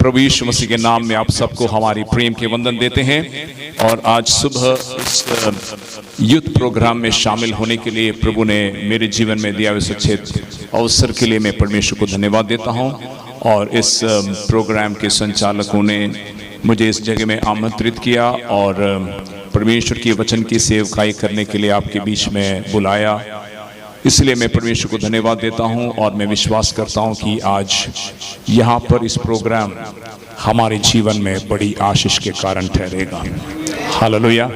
प्रभु यीशु मसीह के नाम में आप सबको हमारी प्रेम के वंदन देते हैं। और आज सुबह इस यूथ प्रोग्राम में शामिल होने के लिए प्रभु ने मेरे जीवन में दिया हुए अच्छे अवसर के लिए मैं परमेश्वर को धन्यवाद देता हूं। और इस प्रोग्राम के संचालकों ने मुझे इस जगह में आमंत्रित किया और परमेश्वर की वचन की सेवकाई करने के लिए आपके बीच में बुलाया, इसलिए मैं परमेश्वर को धन्यवाद देता हूं। और मैं विश्वास करता हूं कि आज यहाँ पर इस प्रोग्राम हमारे जीवन में बड़ी आशीष के कारण ठहरेगा। हालेलुया।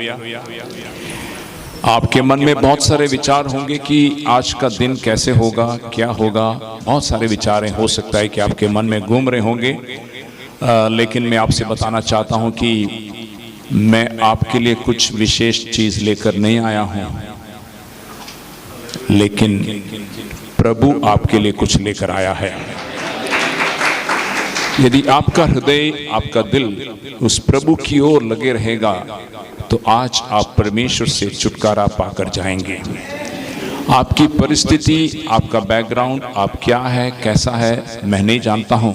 आपके मन में बहुत सारे विचार होंगे कि आज का दिन कैसे होगा, क्या होगा। बहुत सारे विचार हो सकता है कि आपके मन में घूम रहे होंगे, लेकिन मैं आपसे बताना चाहता हूं कि मैं आपके लिए कुछ विशेष चीज लेकर नहीं आया हूं, लेकिन प्रभु आपके लिए कुछ लेकर आया है। यदि आपका हृदय, आपका दिल उस प्रभु की ओर लगे रहेगा तो आज आप परमेश्वर से छुटकारा पाकर जाएंगे। आपकी परिस्थिति, आपका बैकग्राउंड, आप क्या है, कैसा है, मैं नहीं जानता हूं।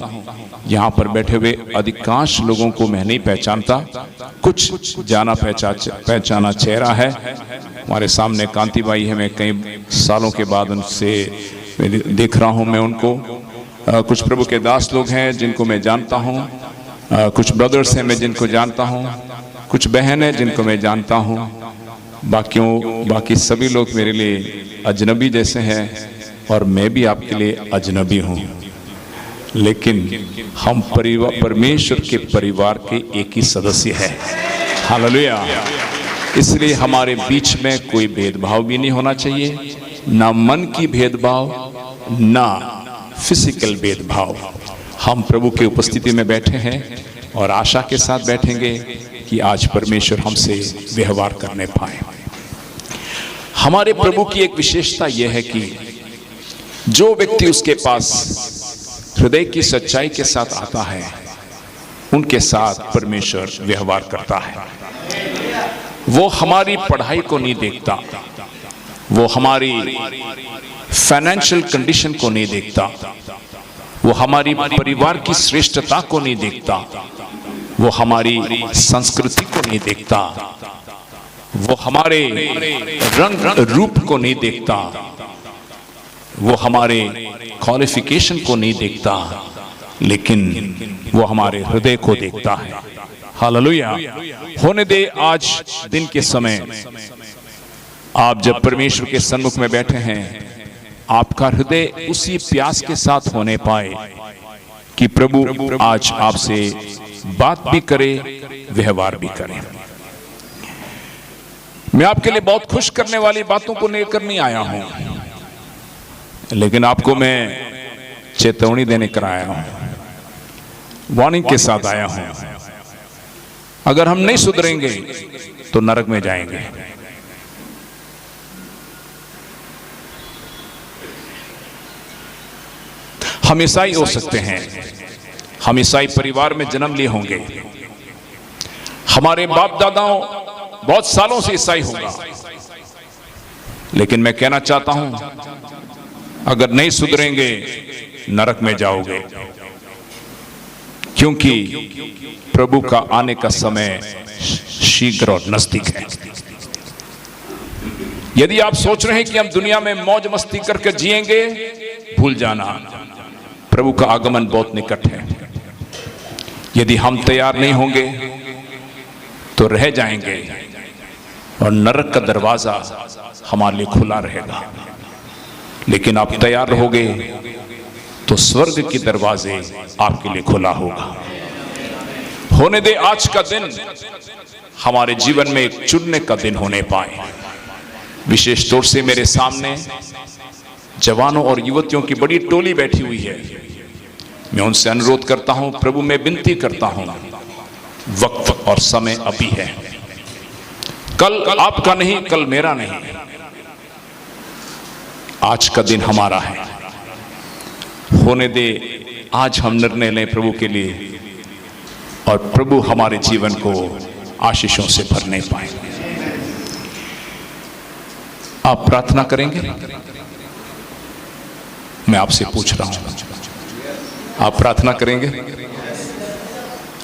यहाँ पर बैठे हुए अधिकांश लोगों को मैं नहीं पहचानता, कुछ जाना पहचाना चेहरा है। हमारे सामने कांति भाई है, मैं कई सालों के बाद उनसे देख रहा हूँ मैं उनको। कुछ प्रभु के दास लोग हैं जिनको मैं जानता हूँ, कुछ ब्रदर्स हैं मैं जिनको जानता हूँ, कुछ बहन है जिनको मैं जानता हूँ। बाकी सभी लोग मेरे लिए अजनबी जैसे हैं और मैं भी आपके लिए अजनबी हूँ, लेकिन हम परमेश्वर के परिवार के एक ही सदस्य हैं। हालेलुया। इसलिए हमारे बीच में कोई भेदभाव भी नहीं होना चाहिए, ना मन की भेदभाव, ना फिजिकल भेदभाव। हम प्रभु की उपस्थिति में बैठे हैं और आशा के साथ बैठेंगे कि आज परमेश्वर हमसे व्यवहार करने पाए। हमारे प्रभु की एक विशेषता यह है कि जो व्यक्ति उसके पास हृदय की सच्चाई के साथ आता है, उनके साथ परमेश्वर व्यवहार करता है। वो हमारी पढ़ाई को नहीं देखता, वो हमारी फाइनेंशियल कंडीशन को नहीं देखता, वो हमारी परिवार की श्रेष्ठता को नहीं देखता, वो हमारी संस्कृति को नहीं देखता, वो हमारे रंग रूप को नहीं देखता, वो हमारे क्वालिफिकेशन को नहीं देखता, लेकिन वो हमारे हृदय को देखता है। हालेलुया। होने दे आज दिन के समय आप जब परमेश्वर के सन्मुख में बैठे हैं, आपका हृदय उसी प्यास के साथ होने पाए कि प्रभु आज आपसे बात भी करे, व्यवहार भी करे। मैं आपके लिए बहुत खुश करने वाली बातों को लेकर नहीं आया हूं, लेकिन आपको मैं चेतावनी देने कर आया हूं, वार्निंग के साथ आया हूं। अगर हम नहीं सुधरेंगे तो नरक में जाएंगे। हम ईसाई हो सकते हैं, हम ईसाई परिवार में जन्म लिए होंगे, हमारे बाप दादाओं बहुत सालों से ईसाई होगा, लेकिन मैं कहना चाहता हूं अगर नहीं सुधरेंगे नरक में जाओगे, क्योंकि प्रभु का आने का समय शीघ्र और नजदीक है। यदि आप सोच रहे हैं कि हम दुनिया में मौज मस्ती करके जिएंगे, भूल जाना, प्रभु का आगमन बहुत निकट है। यदि हम तैयार नहीं होंगे तो रह जाएंगे और नरक का दरवाजा हमारे लिए खुला रहेगा। लेकिन आप तैयार रहोगे तो स्वर्ग के दरवाजे आपके लिए खुला होगा। होने दे आज का दिन हमारे जीवन में एक चुनने का दिन होने पाए। विशेष तौर से मेरे सामने जवानों और युवतियों की बड़ी टोली बैठी हुई है। मैं उनसे अनुरोध करता हूं, प्रभु में विनती करता हूं, वक्त और समय अभी है। कल आपका नहीं, कल मेरा नहीं, आज का दिन हमारा है। होने दे आज हम निर्णय लें प्रभु के लिए और प्रभु हमारे जीवन को आशीषों से भरने पाए। आप प्रार्थना करेंगे? मैं आपसे पूछ रहा हूं, आप प्रार्थना करेंगे?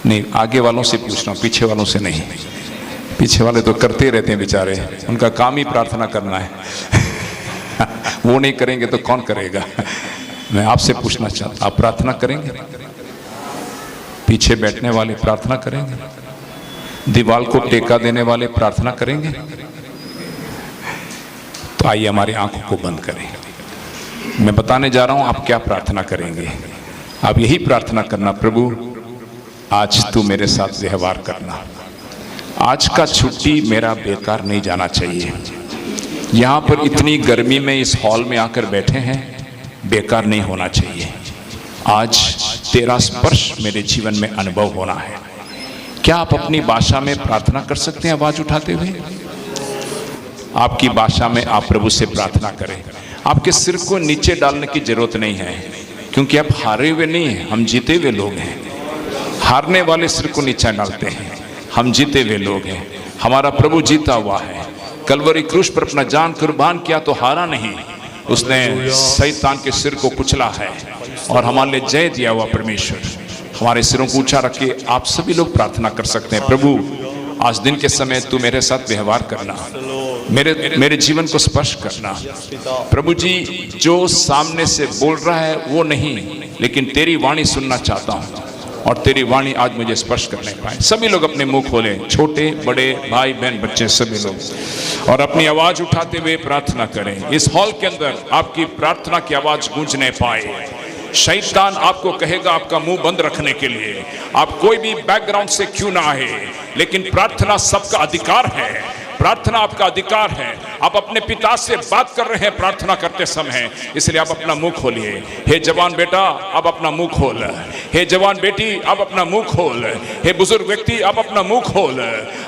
नहीं, आगे वालों से पूछ रहा हूँ, पीछे वालों से नहीं। पीछे वाले तो करते रहते हैं बेचारे, उनका काम ही प्रार्थना करना है। वो नहीं करेंगे तो कौन करेगा? मैं आपसे पूछना चाहता, आप प्रार्थना करेंगे? पीछे बैठने वाले प्रार्थना करेंगे? दीवार को टेका देने वाले प्रार्थना करेंगे? तो आइए हमारी आंखों को बंद करें। मैं बताने जा रहा हूं आप क्या प्रार्थना करेंगे। आप यही प्रार्थना करना, प्रभु आज तू मेरे साथ व्यवहार करना। आज का छुट्टी मेरा बेकार नहीं जाना चाहिए। यहाँ पर इतनी गर्मी में इस हॉल में आकर बैठे हैं, बेकार नहीं होना चाहिए। आज तेरा स्पर्श मेरे जीवन में अनुभव होना है। क्या आप अपनी भाषा में प्रार्थना कर सकते हैं आवाज उठाते हुए? आपकी भाषा में आप प्रभु से प्रार्थना करें। आपके सिर को नीचे डालने की जरूरत नहीं है, क्योंकि आप हारे हुए नहीं हैं, हम जीते हुए लोग हैं। हारने वाले सिर को नीचे डालते हैं, हम जीते हुए लोग हैं। हमारा प्रभु जीता हुआ है। कलवरी क्रूस पर अपना जान कुर्बान किया तो हारा नहीं, उसने शैतान के सिर को कुचला है और हमारे लिए जय दिया हुआ परमेश्वर। हमारे सिरों को ऊंचा रख के आप सभी लोग प्रार्थना कर सकते हैं, प्रभु आज दिन के समय तू मेरे साथ व्यवहार करना, मेरे जीवन को स्पर्श करना। प्रभु जी, जो सामने से बोल रहा है वो नहीं, लेकिन तेरी वाणी सुनना चाहता हूँ और तेरी वाणी आज मुझे स्पर्श करने पाए। सभी लोग अपने मुंह खोलें, छोटे बड़े भाई बहन बच्चे सभी लोग, और अपनी आवाज उठाते हुए प्रार्थना करें। इस हॉल के अंदर आपकी प्रार्थना की आवाज गूंजने पाए। शैतान आपको कहेगा आपका मुंह बंद रखने के लिए, आप कोई भी बैकग्राउंड से क्यों ना आए, लेकिन प्रार्थना सबका अधिकार है। प्रार्थना आपका अधिकार है। आप अपने पिता से बात कर रहे हैं प्रार्थना करते समय, इसलिए आप अपना मुंह खोलिए। हे जवान बेटा, अब अपना मुंह खोल। हे जवान बेटी, अब अपना मुंह खोल। हे बुजुर्ग व्यक्ति, अब अपना मुंह खोल।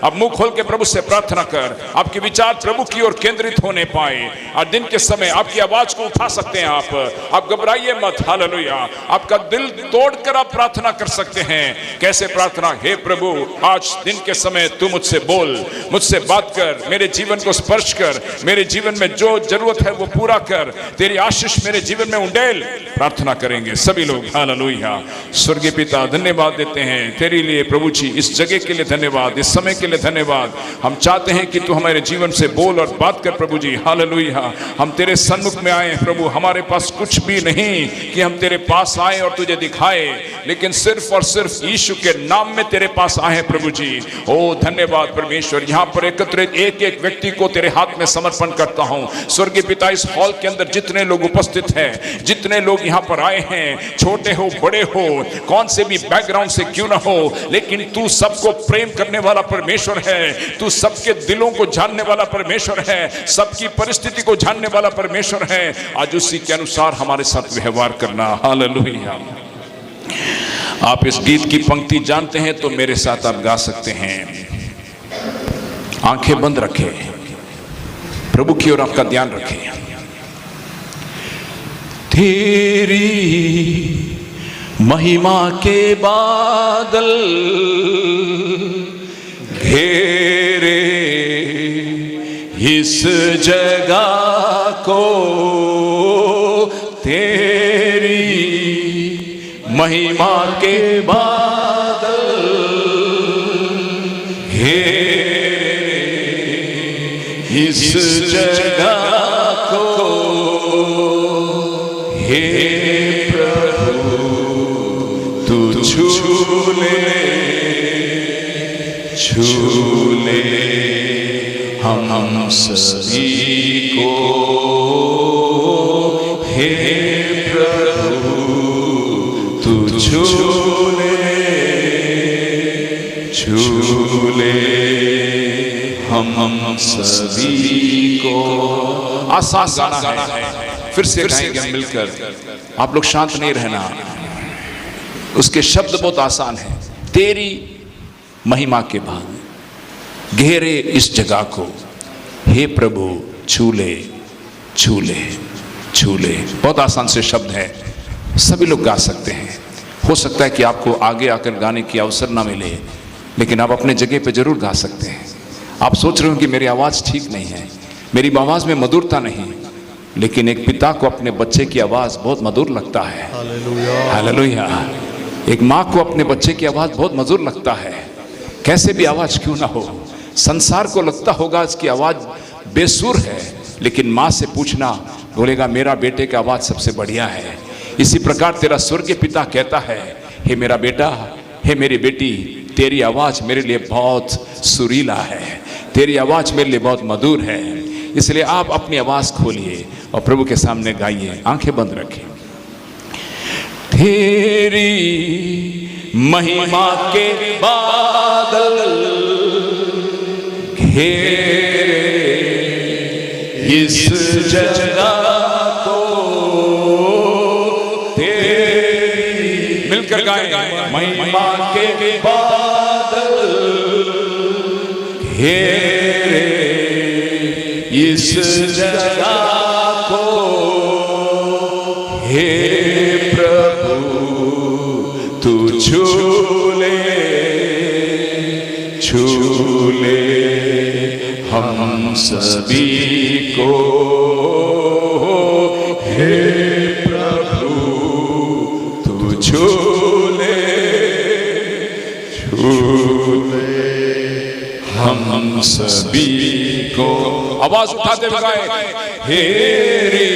अब मुंह खोल के प्रभु से प्रार्थना कर। आपके विचार प्रभु की ओर केंद्रित होने पाए। और दिन के समय आपकी आवाज को उठा सकते हैं आप घबराइए मत। हालेलुया। आपका दिल तोड़कर आप प्रार्थना कर सकते हैं। कैसे प्रार्थना? हे प्रभु, आज दिन के समय तू मुझसे बोल, मुझसे बात कर, मेरे जीवन को स्पर्श कर, मेरे जीवन में जो जरूरत है वो पूरा कर, तेरी आशीष मेरे जीवन में उंडेल। प्रार्थना करेंगे सभी लोग। हालेलुया। स्वर्गीय पिता, धन्यवाद देते हैं तेरे लिए प्रभु जी, इस जगह के लिए धन्यवाद, इस समय के लिए धन्यवाद। हम चाहते हैं कि तू हमारे जीवन से बोल और बात कर प्रभु जी। हालेलुया। हम तेरे सन्मुख में आए प्रभु, हमारे पास कुछ भी नहीं कि हम तेरे पास आए और तुझे दिखाए, लेकिन सिर्फ और सिर्फ यीशु के नाम में तेरे पास आए प्रभु जी। ओ धन्यवाद परमेश्वर। यहाँ पर एकत्रित एक एक व्यक्ति को तेरे हाथ में समर्पण करता हूँ। स्वर्गीय पिता, इस हॉल के अंदर जितने लोग उपस्थित हैं, जितने लोग यहाँ पर आए हैं, छोटे हो बड़े हो, कौन से भी बैकग्राउंड से क्यों ना हो, लेकिन तू सबको प्रेम करने वाला परमेश्वर है। तू सबके दिलों को जानने वाला परमेश्वर है, सबकी परिस्थिति को जानने वाला परमेश्वर है। आज उसी के अनुसार हमारे साथ व्यवहार करना। हालेलुया। आप इस गीत की पंक्ति जानते हैं तो मेरे साथ आप गा सकते हैं। आंखें बंद रखें, प्रभु की ओर आपका ध्यान रखें। तेरी महिमा के बादल घेरे इस जगह को, तेरी महिमा के बादल घेरे इस जगह को। हे प्रभु तू छू ले हम सभी को। हे प्रभु तू छू ले हम सभी को। आसान गाना है, फिर से गाएंगे हम मिलकर। आप लोग शांत नहीं रहना। उसके शब्द बहुत आसान है। तेरी महिमा के बाद घेरे इस जगह को, हे प्रभु छू ले छू ले छू ले। बहुत आसान से शब्द है, सभी लोग गा सकते हैं। हो सकता है कि आपको आगे आकर गाने की अवसर ना मिले, लेकिन आप अपने जगह पे जरूर गा सकते हैं। आप सोच रहे हो कि मेरी आवाज़ ठीक नहीं है, मेरी आवाज़ में मधुरता नहीं, लेकिन एक पिता को अपने बच्चे की आवाज़ बहुत मधुर लगता है। हालेलुया। एक माँ को अपने बच्चे की आवाज बहुत मधुर लगता है, कैसे भी आवाज क्यों ना हो। संसार को लगता होगा इसकी आवाज बेसुर है, लेकिन माँ से पूछना, बोलेगा मेरा बेटे की आवाज सबसे बढ़िया है। इसी प्रकार तेरा स्वर्गीय पिता कहता है, हे मेरा बेटा, हे मेरी बेटी, तेरी आवाज मेरे लिए बहुत सुरीला है, तेरी आवाज मेरे लिए बहुत मधुर है। इसलिए आप अपनी आवाज खोलिए और प्रभु के सामने गाइए, आंखें बंद रखें। तेरी महिमा के बादल घेरे इस जगह को, तेरी मिलकर गाएं, महिमा के बादल घेरे इस जगह को, हे छूले हम सभी को, हे प्रभु तू छूले हम सभी को। आवाज उठाते हुए गाएं, हेरी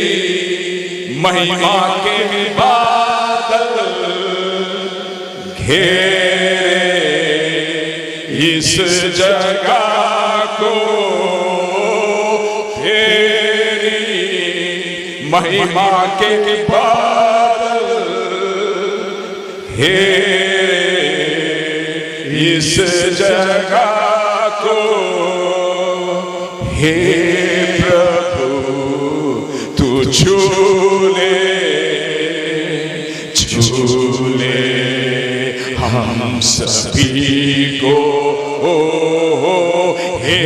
महिमा के बादल घेरे इस जगह को, तेरी महिमा के बादल घेरे इस जगह को, हे प्रभु तू छूले हम सभी को, हे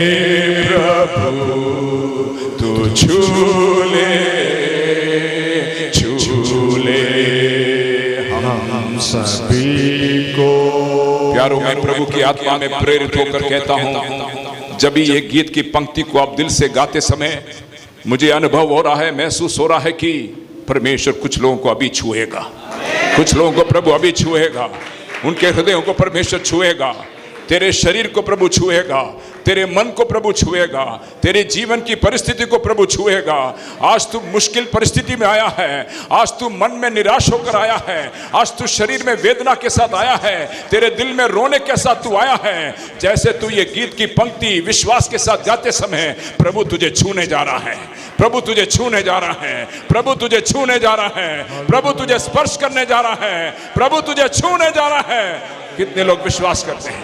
प्रभु तू छूले हम सभी को। प्यारों, मैं प्रभु की आत्मा में प्रेरित होकर कहता हूं, जब भी ये गीत की पंक्ति को आप दिल से गाते समय मुझे अनुभव हो रहा है, महसूस हो रहा है कि परमेश्वर कुछ लोगों को अभी छुएगा, कुछ लोगों को प्रभु अभी छुएगा, उनके हृदयों को परमेश्वर छुएगा, तेरे शरीर को प्रभु छुएगा, तेरे मन को प्रभु छुएगा, तेरे जीवन की परिस्थिति को प्रभु छुएगा। आज तू मुश्किल परिस्थिति में आया है, आज तू मन में निराश होकर आया है, आज तू शरीर में वेदना के साथ आया है, तेरे दिल में रोने के साथ तू आया है। जैसे तू ये गीत की पंक्ति विश्वास के साथ गाते समय प्रभु तुझे छूने जा रहा है, प्रभु तुझे छूने जा रहा है, प्रभु तुझे छूने जा रहा है, प्रभु तुझे स्पर्श करने जा रहा है, प्रभु तुझे छूने जा रहा है। कितने लोग विश्वास करते हैं?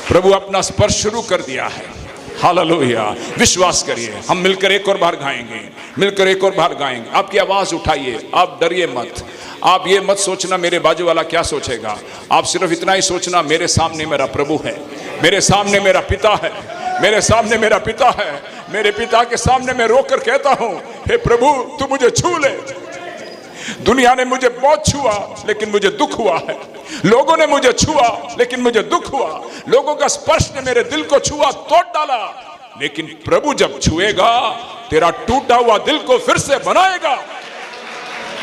प्रभु अपना स्पर्श शुरू कर दिया है। हालेलुया, विश्वास करिए। हम मिलकर एक और बार गाएंगे, मिलकर एक और बार गाएंगे। आपकी आवाज उठाइए, आप डरिए मत। आप ये मत सोचना मेरे बाजू वाला क्या सोचेगा, आप सिर्फ इतना ही सोचना, मेरे सामने मेरा प्रभु है, मेरे सामने मेरा पिता है, मेरे सामने मेरा पिता है। मेरे पिता के सामने मैं रोकर कहता हूं, हे प्रभु तू मुझे छू ले। दुनिया ने मुझे बहुत छुआ लेकिन मुझे दुख हुआ है, लोगों ने मुझे छुआ लेकिन मुझे दुख हुआ, लोगों का स्पर्श ने मेरे दिल को छुआ, तोड़ डाला, लेकिन प्रभु जब छुएगा तेरा टूटा हुआ दिल को फिर से बनाएगा।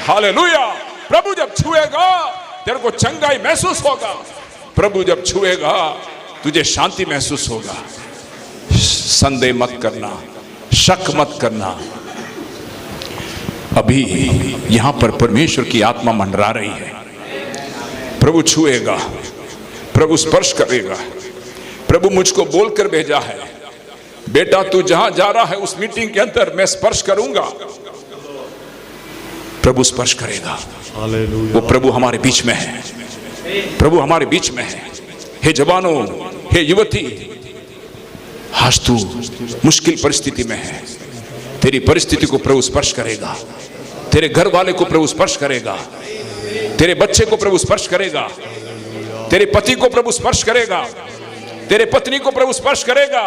हालेलुया, प्रभु जब छुएगा तेरे को चंगाई महसूस होगा, प्रभु जब छुएगा तुझे शांति महसूस होगा। संदेह मत करना, शक मत करना। अभी यहां पर परमेश्वर की आत्मा मंडरा रही है, प्रभु छुएगा, प्रभु स्पर्श करेगा। प्रभु मुझको बोलकर भेजा है, बेटा तू जहां जा रहा है उस मीटिंग के अंदर मैं स्पर्श करूंगा। प्रभु स्पर्श करेगा। वो प्रभु हमारे बीच में है, प्रभु हमारे बीच में है। हे जवानों, हे युवती, आज तू मुश्किल परिस्थिति में है, तेरी परिस्थिति को प्रभु स्पर्श करेगा, तेरे घर वाले को प्रभु स्पर्श करेगा, तेरे बच्चे को प्रभु स्पर्श करेगा, तेरे पति को प्रभु स्पर्श करेगा, तेरे पत्नी को प्रभु स्पर्श करेगा,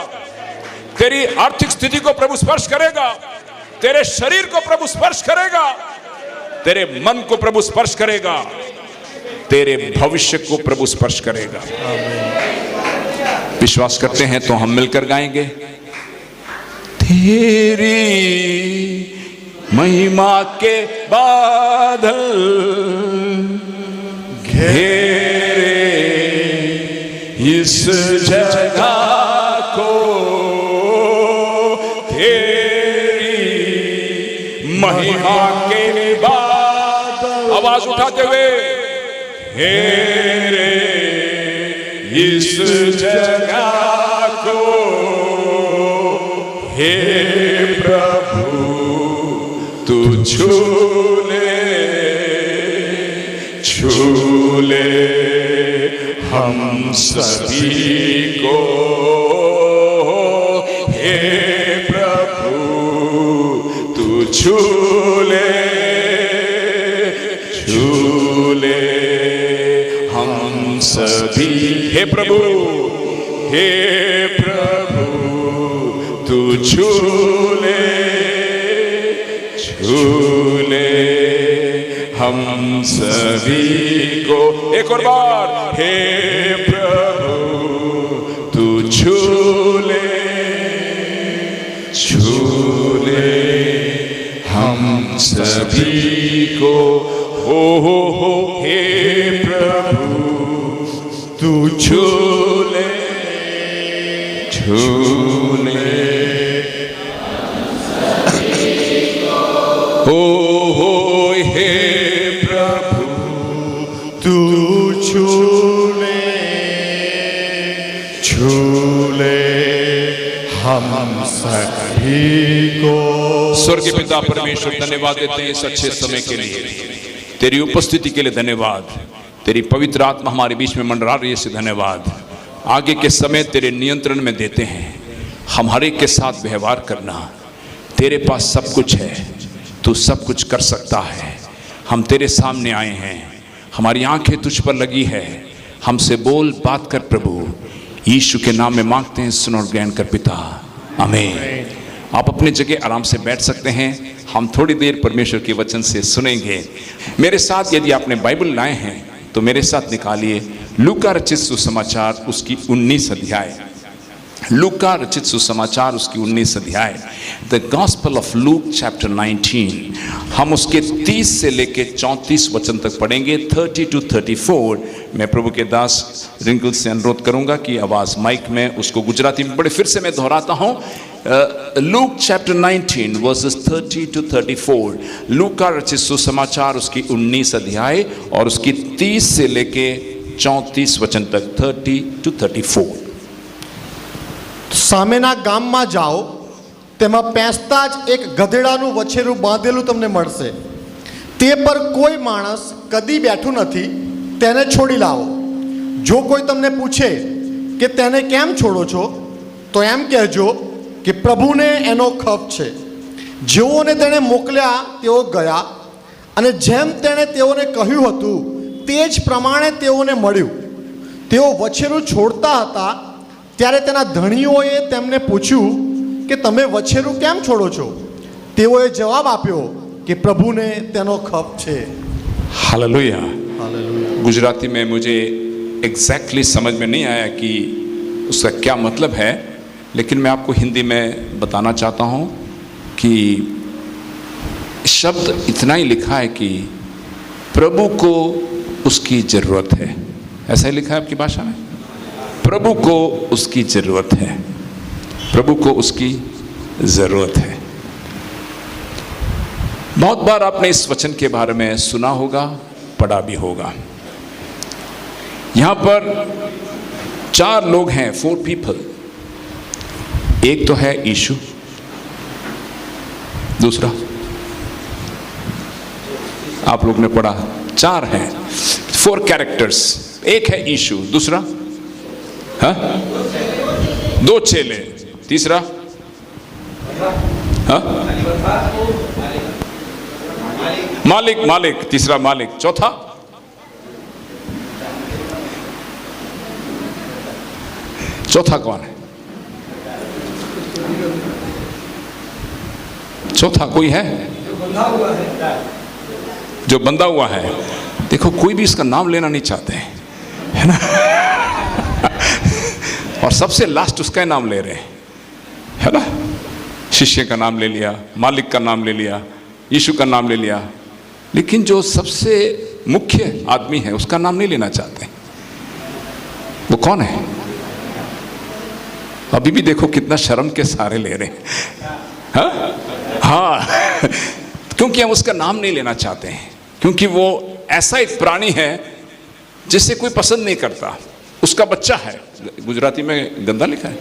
तेरी आर्थिक स्थिति को प्रभु स्पर्श करेगा, तेरे शरीर को प्रभु स्पर्श करेगा, तेरे मन को प्रभु स्पर्श करेगा, तेरे भविष्य को प्रभु स्पर्श करेगा। विश्वास करते हैं तो हम मिलकर गाएंगे, तेरी महिमा के बादल घेरे इस जगह को तेरी महिमा के बाद, आवाज उठाते हुए, घेरे इस जगह को, हे प्रभु तू छू ले हम सभी को, हे प्रभु तू छू ले हम सभी, हे प्रभु तू छू ले हम सभी को। एक और बार, हे प्रभु तू छू ले हम सभी को, हो हे प्रभु तू छू ले हो हे प्रभु तू छू ले हम सभी को। स्वर्गीय पिता परमेश्वर, धन्यवाद देते हैं इस अच्छे समय के लिए, तेरी उपस्थिति के लिए धन्यवाद, तेरी पवित्र आत्मा हमारे बीच में मंडरा रही है, इसे धन्यवाद। आगे के समय तेरे नियंत्रण में देते हैं, हम हर एक के साथ व्यवहार करना, तेरे पास सब कुछ है, तू सब कुछ कर सकता है। हम तेरे सामने आए हैं, हमारी आंखें तुझ पर लगी है, हमसे बोल बात कर प्रभु, यीशु के नाम में मांगते हैं, सुन और ग्रहण कर पिता, आमीन। आप अपने जगह आराम से बैठ सकते हैं, हम थोड़ी देर परमेश्वर के वचन से सुनेंगे। मेरे साथ यदि आपने बाइबल लाए हैं तो मेरे साथ निकालिए लूका रचित सुसमाचार उसकी 19 अध्याय, लूका रचित सुसमाचार उसकी 19 अध्याय, the gospel of Luke chapter 19। हम उसके 30 से लेके 34 वचन तक पढ़ेंगे, 30 to 34। मैं प्रभु के दास रिंकल से अनुरोध करूंगा कि आवाज माइक में उसको गुजराती में पढ़े। फिर से मैं दोहराता हूं, लूक चैप्टर 19 वर्सेस 30 to 34। लूका रचित सुसमाचार उसकी 19 अध्याय और उसकी 30 से लेके 34 वचन तक, 30 to 34। સામેના ગામમાં જાઓ, તેમાં પેંસતા જ એક ગધેડાનું વછેરું બાંધેલું તમને મળશે, તે પર કોઈ માણસ કદી બેઠું નથી, તેને છોડી લાવો। જો કોઈ તમને પૂછે કે તેને કેમ છોડો છો, તો એમ કહેજો કે પ્રભુને એનો ખપ છે। જેઓને તેણે મોકલ્યા તેઓ ગયા, અને જેમ તેણે તેઓને કહ્યું હતું તે જ પ્રમાણે તેઓને મળ્યું। તેઓ વછેરું છોડતા હતા ત્યારે તેના ધણીઓએ તેમને પૂછ્યું કે તમે વછેરું કેમ છોડો છો? તેઓએ જવાબ આપ્યો કે પ્રભુને તેનો ખપ છે। हालेलुया। गुजराती में मुझे एग्जैक्टली समझ में नहीं आया कि उसका क्या मतलब है, लेकिन मैं आपको हिंदी में बताना चाहता हूँ कि शब्द इतना ही लिखा है कि प्रभु को उसकी ज़रूरत है। ऐसा ही लिखा है आपकी भाषा में, प्रभु को उसकी ज़रूरत है, प्रभु को उसकी ज़रूरत है। बहुत बार आपने इस वचन के बारे में सुना होगा, पढ़ा भी होगा। यहां पर 4 लोग हैं, 4 people। एक तो है यीशु, दूसरा आप लोग ने पढ़ा, 4 हैं, 4 कैरेक्टर्स। एक है यीशु, दूसरा 2 चेले, तीसरा मालिक, तीसरा मालिक, चौथा कौन है? चौथा कोई है जो बंधा हुआ है। देखो कोई भी इसका नाम लेना नहीं चाहते हैं, है ना? और सबसे लास्ट उसका नाम ले रहे हैं, है ना? शिष्य का नाम ले लिया, मालिक का नाम ले लिया, यीशु का नाम ले लिया, लेकिन जो सबसे मुख्य आदमी है उसका नाम नहीं लेना चाहते। वो कौन है? अभी भी देखो कितना शर्म के सारे ले रहे हैं। हाँ क्योंकि हम उसका नाम नहीं लेना चाहते हैं, क्योंकि वो ऐसा एक प्राणी है जिसे कोई पसंद नहीं करता। उसका बच्चा है, गुजराती में गंदा लिखा है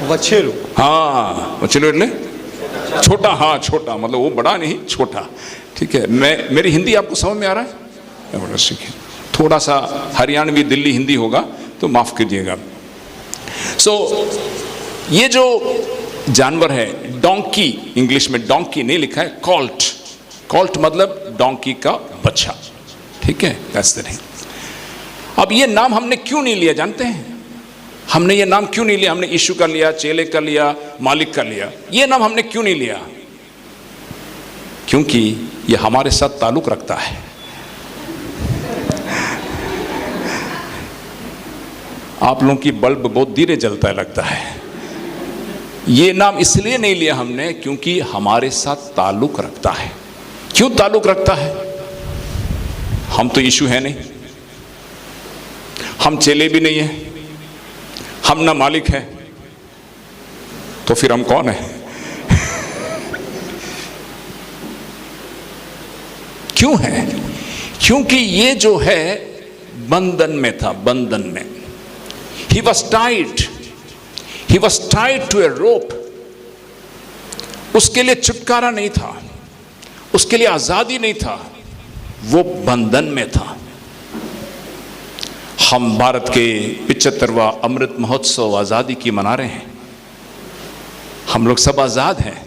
वछेरू। हाँ वछेरू એટલે छोटा, हाँ छोटा मतलब वो बड़ा नहीं, छोटा। ठीक है, मेरी हिंदी आपको समझ में आ रहा है? थोड़ा सा हरियाणवी दिल्ली हिंदी होगा तो माफ कीजिएगा। ये जो जानवर है डोंकी, इंग्लिश में डोंकी नहीं लिखा है, कॉल्ट। कॉल्ट मतलब डोंकी का बच्चा। ठीक है, दैट्स द थिंग। अब ये नाम हमने क्यों नहीं लिया जानते हैं? हमने ये नाम क्यों नहीं लिया? हमने यीशु का लिया, चेले का लिया, मालिक का लिया। ये नाम हमने क्यों नहीं लिया? क्योंकि ये हमारे साथ ताल्लुक रखता है। आप लोगों की बल्ब बहुत धीरे जलता है लगता है। ये नाम इसलिए नहीं लिया हमने क्योंकि हमारे साथ ताल्लुक रखता है। क्यों ताल्लुक रखता है? हम तो यीशु है नहीं, हम चेले भी नहीं है, हम ना मालिक है, तो फिर हम कौन है? क्यों है? क्योंकि ये जो है बंधन में था, बंधन में। He was tied. He was tied to a rope. उसके लिए छुटकारा नहीं था, उसके लिए आजादी नहीं था, वो बंधन में था। हम भारत के 75वां अमृत महोत्सव आजादी की मना रहे हैं। हम लोग सब आजाद हैं।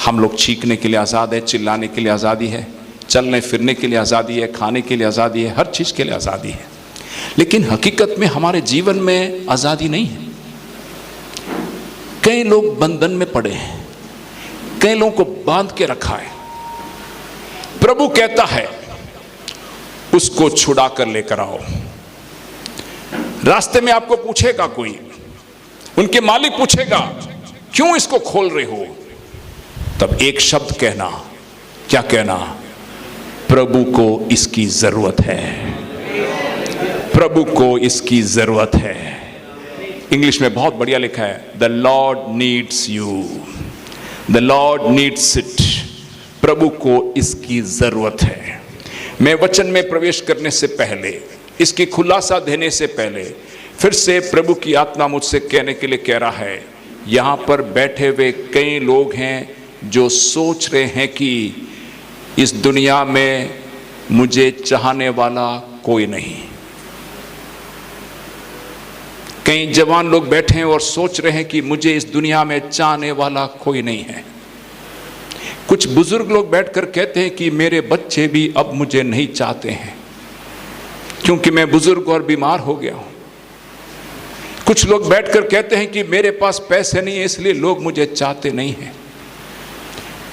हम लोग चीखने के लिए आजाद है, चिल्लाने के लिए आजादी है, चलने फिरने के लिए आजादी है, खाने के लिए आजादी है, हर चीज के लिए आजादी है। लेकिन हकीकत में हमारे जीवन में आजादी नहीं है। कई लोग बंधन में पड़े हैं, कई लोगों को बांध के रखा है। प्रभु कहता है उसको छुड़ा कर लेकर आओ। रास्ते में आपको पूछेगा कोई, उनके मालिक पूछेगा क्यों इसको खोल रहे हो, तब एक शब्द कहना। क्या कहना? प्रभु को इसकी जरूरत है, प्रभु को इसकी जरूरत है। इंग्लिश में बहुत बढ़िया लिखा है, the Lord needs you, the Lord needs it. प्रभु को इसकी जरूरत है। मैं वचन में प्रवेश करने से पहले, इसकी खुलासा देने से पहले, फिर से प्रभु की आत्मा मुझसे कहने के लिए कह रहा है, यहां पर बैठे हुए कई लोग हैं जो सोच रहे हैं कि इस दुनिया में मुझे चाहने वाला कोई नहीं। कई जवान लोग बैठे हैं और सोच रहे हैं कि मुझे इस दुनिया में चाहने वाला कोई नहीं है। कुछ बुजुर्ग लोग बैठकर कहते हैं कि मेरे बच्चे भी अब मुझे नहीं चाहते हैं क्योंकि मैं बुजुर्ग और बीमार हो गया हूं। कुछ लोग बैठकर कहते हैं कि मेरे पास पैसे नहीं है इसलिए लोग मुझे चाहते नहीं हैं।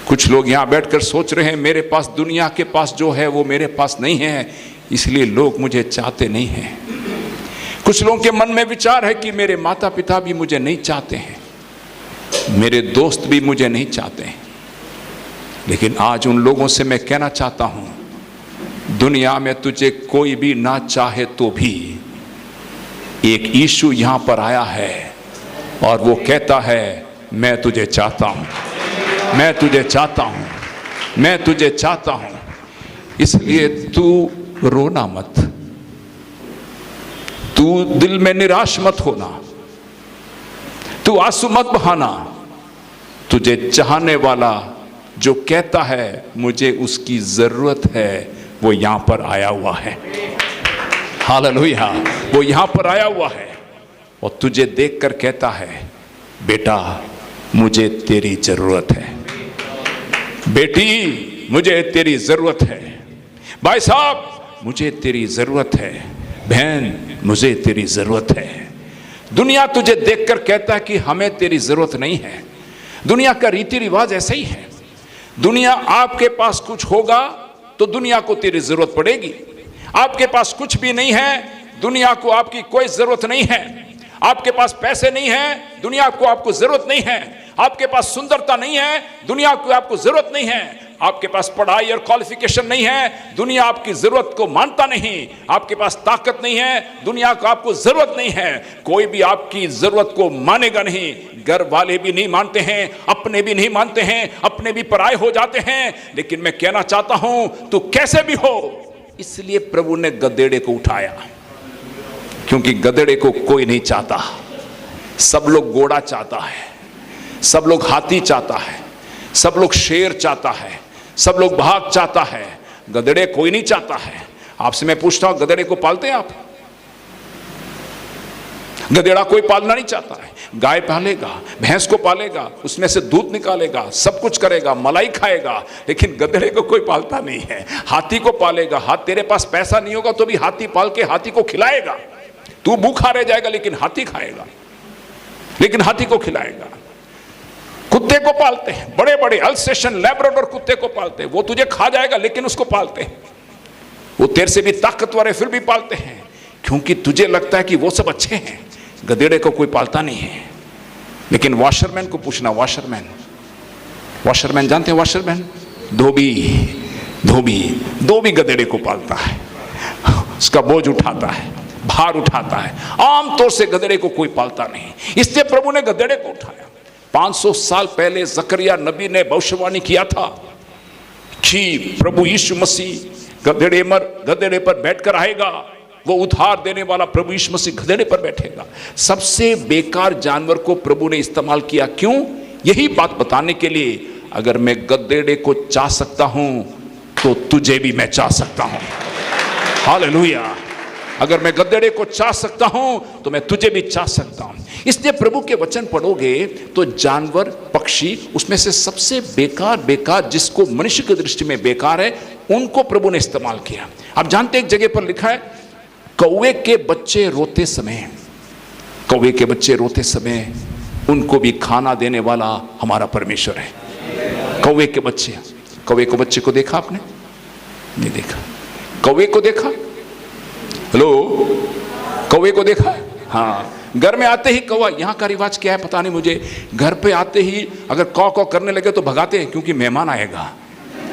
कुछ लोग यहां बैठकर सोच रहे हैं मेरे पास दुनिया के पास जो है वो मेरे पास नहीं है इसलिए लोग मुझे चाहते नहीं हैं। कुछ लोगों के मन में विचार है कि मेरे माता पिता भी मुझे नहीं चाहते हैं, मेरे दोस्त भी मुझे नहीं चाहते हैं। लेकिन आज उन लोगों से मैं कहना चाहता हूं, दुनिया में तुझे कोई भी ना चाहे तो भी एक यीशु यहां पर आया है और वो कहता है मैं तुझे चाहता हूं, मैं तुझे चाहता हूं, मैं तुझे चाहता हूं। इसलिए तू रोना मत, तू दिल में निराश मत होना, तू आंसू मत बहाना। तुझे चाहने वाला जो कहता है मुझे उसकी जरूरत है वो यहां पर आया हुआ है। हालेलुया, वो यहां पर आया हुआ है और तुझे देखकर कहता है बेटा मुझे तेरी जरूरत है, बेटी मुझे तेरी जरूरत है, भाई साहब मुझे तेरी जरूरत है, बहन मुझे तेरी जरूरत है। दुनिया तुझे देखकर कहता है कि हमें तेरी जरूरत नहीं है। दुनिया का रीति रिवाज ऐसा ही है। दुनिया आपके पास कुछ होगा तो दुनिया को तेरी जरूरत पड़ेगी। आपके पास कुछ भी नहीं है, दुनिया को आपकी कोई जरूरत नहीं है। आपके पास पैसे नहीं है, दुनिया को आपको जरूरत नहीं है। आपके पास सुंदरता नहीं है, दुनिया को आपको जरूरत नहीं है। आपके पास पढ़ाई और क्वालिफिकेशन नहीं है, दुनिया आपकी जरूरत को मानता नहीं, आपके पास ताकत नहीं है, दुनिया को आपको जरूरत नहीं है, कोई भी आपकी जरूरत को मानेगा नहीं, घर वाले भी नहीं मानते हैं, अपने भी नहीं मानते हैं, अपने भी पराये हो जाते हैं। लेकिन मैं कहना चाहता हूं, तू कैसे भी हो, इसलिए प्रभु ने गधेड़े को उठाया, क्योंकि गधेड़े को कोई नहीं चाहता। सब लोग घोड़ा चाहता है, सब लोग हाथी चाहता है, सब लोग शेर चाहता है, सब लोग भाग चाहता है, गधेड़े कोई नहीं चाहता है। आपसे मैं पूछता हूं, गधेड़े को पालते हैं आप? गधेड़ा कोई पालना नहीं चाहता है। गाय पालेगा, भैंस को पालेगा, उसमें से दूध निकालेगा, सब कुछ करेगा, मलाई खाएगा, लेकिन गधेड़े को कोई पालता नहीं है। हाथी को पालेगा, हाथ तेरे पास पैसा नहीं होगा तो भी हाथी पाल के हाथी को खिलाएगा। तू भूखा रह जाएगा लेकिन हाथी खाएगा, लेकिन हाथी को खिलाएगा। कुत्ते को पालते हैं, बड़े बड़े अल्सेशन लैब्राडोर कुत्ते को पालते हैं, वो तुझे खा जाएगा लेकिन उसको पालते हैं। वो तेरे से भी ताकतवर है फिर भी पालते हैं, क्योंकि तुझे लगता है कि वो सब अच्छे हैं। गधेड़े को कोई पालता नहीं है। लेकिन वॉशरमैन को पूछना, वॉशरमैन जानते हैं? वॉशरमैन धोबी गधेड़े को पालता है, उसका बोझ उठाता है, भार उठाता है। आमतौर से गधेड़े को कोई पालता नहीं, इसलिए प्रभु ने गधेड़े को उठाया। 500 साल पहले जकरिया नबी ने भविष्यवाणी किया था कि प्रभु यीशु मसीह गधेड़े पर बैठकर आएगा, वो उद्धार देने वाला प्रभु यीशु मसीह गधेड़े पर बैठेगा। सबसे बेकार जानवर को प्रभु ने इस्तेमाल किया, क्यों? यही बात बताने के लिए, अगर मैं गधेड़े को चाह सकता हूं तो तुझे भी मैं चाह सकता हूं। हालेलुया। अगर मैं गधेड़े को चाह सकता हूं तो मैं तुझे भी चाह सकता हूं। इसलिए प्रभु के वचन पढ़ोगे तो जानवर, पक्षी, उसमें से सबसे बेकार जिसको मनुष्य की दृष्टि में बेकार है, उनको प्रभु ने इस्तेमाल किया। आप जानते हैं, एक जगह पर लिखा है, कौवे के बच्चे रोते समय उनको भी खाना देने वाला हमारा परमेश्वर है। कौवे के बच्चे को देखा आपने? नहीं देखा। कौवे को देखा? हेलो, कौवे को देखा? हाँ। घर में आते ही कौवा, यहाँ का रिवाज क्या है पता नहीं मुझे, घर पे आते ही अगर कौ करने लगे तो भगाते हैं, क्योंकि मेहमान आएगा।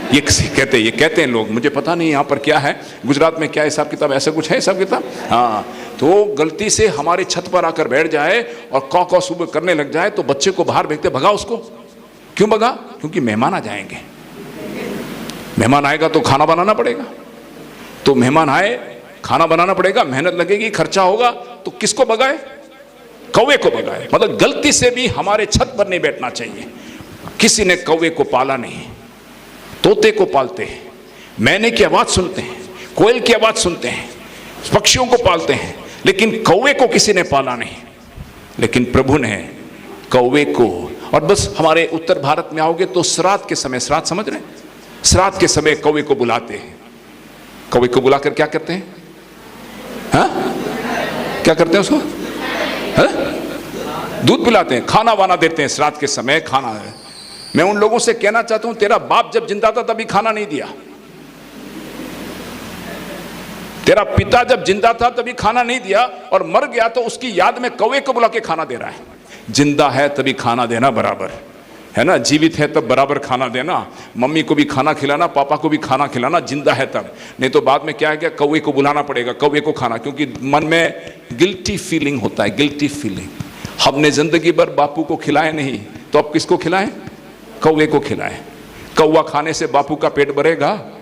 ये कहते हैं लोग, मुझे पता नहीं यहाँ पर क्या है, गुजरात में क्या हिसाब किताब, ऐसा कुछ है हिसाब किताब। हाँ, तो गलती से हमारे छत पर आकर बैठ जाए और कौ सुबह करने लग जाए तो बच्चे को बाहर भेजते, भगा उसको। क्यों भगा? क्योंकि मेहमान आ जाएंगे, मेहमान आएगा तो खाना बनाना पड़ेगा, तो मेहमान आए, खाना बनाना पड़ेगा, मेहनत लगेगी, खर्चा होगा, तो किसको भगाए? कौवे को भगाए। मतलब गलती से भी हमारे छत पर नहीं बैठना चाहिए। किसी ने कौवे को पाला नहीं, तोते को पालते हैं, मैने की आवाज सुनते हैं, कोयल की आवाज सुनते हैं, पक्षियों को पालते हैं, लेकिन कौवे को किसी ने पाला नहीं। लेकिन प्रभु ने कौवे को, और बस हमारे उत्तर भारत में आओगे तो श्राद्ध के समय, श्राद्ध समझ रहे हैं? श्राद्ध के समय कौवे को बुलाते हैं। कौवे को बुलाकर क्या करते हैं? हाँ, क्या करते हैं उसको? हाँ? दूध पिलाते हैं, खाना वाना देते हैं। श्राद्ध के समय खाना है। मैं उन लोगों से कहना चाहता हूं, तेरा बाप जब जिंदा था तभी खाना नहीं दिया, तेरा पिता जब जिंदा था तभी खाना नहीं दिया, और मर गया तो उसकी याद में कौवे को बुला के खाना दे रहा है। जिंदा है तभी खाना देना बराबर है ना, जीवित है तब बराबर खाना देना, मम्मी को भी खाना खिलाना, पापा को भी खाना खिलाना, जिंदा है तब। नहीं तो बाद में क्या है, क्या कौवे को बुलाना पड़ेगा, कौवे को खाना, क्योंकि मन में गिल्टी फीलिंग होता है, गिल्टी फीलिंग। हमने जिंदगी भर बापू को खिलाए नहीं, तो अब किसको खिलाएं? कौवे को खिलाएं। कौवा खाने से बापू का पेट भरेगा?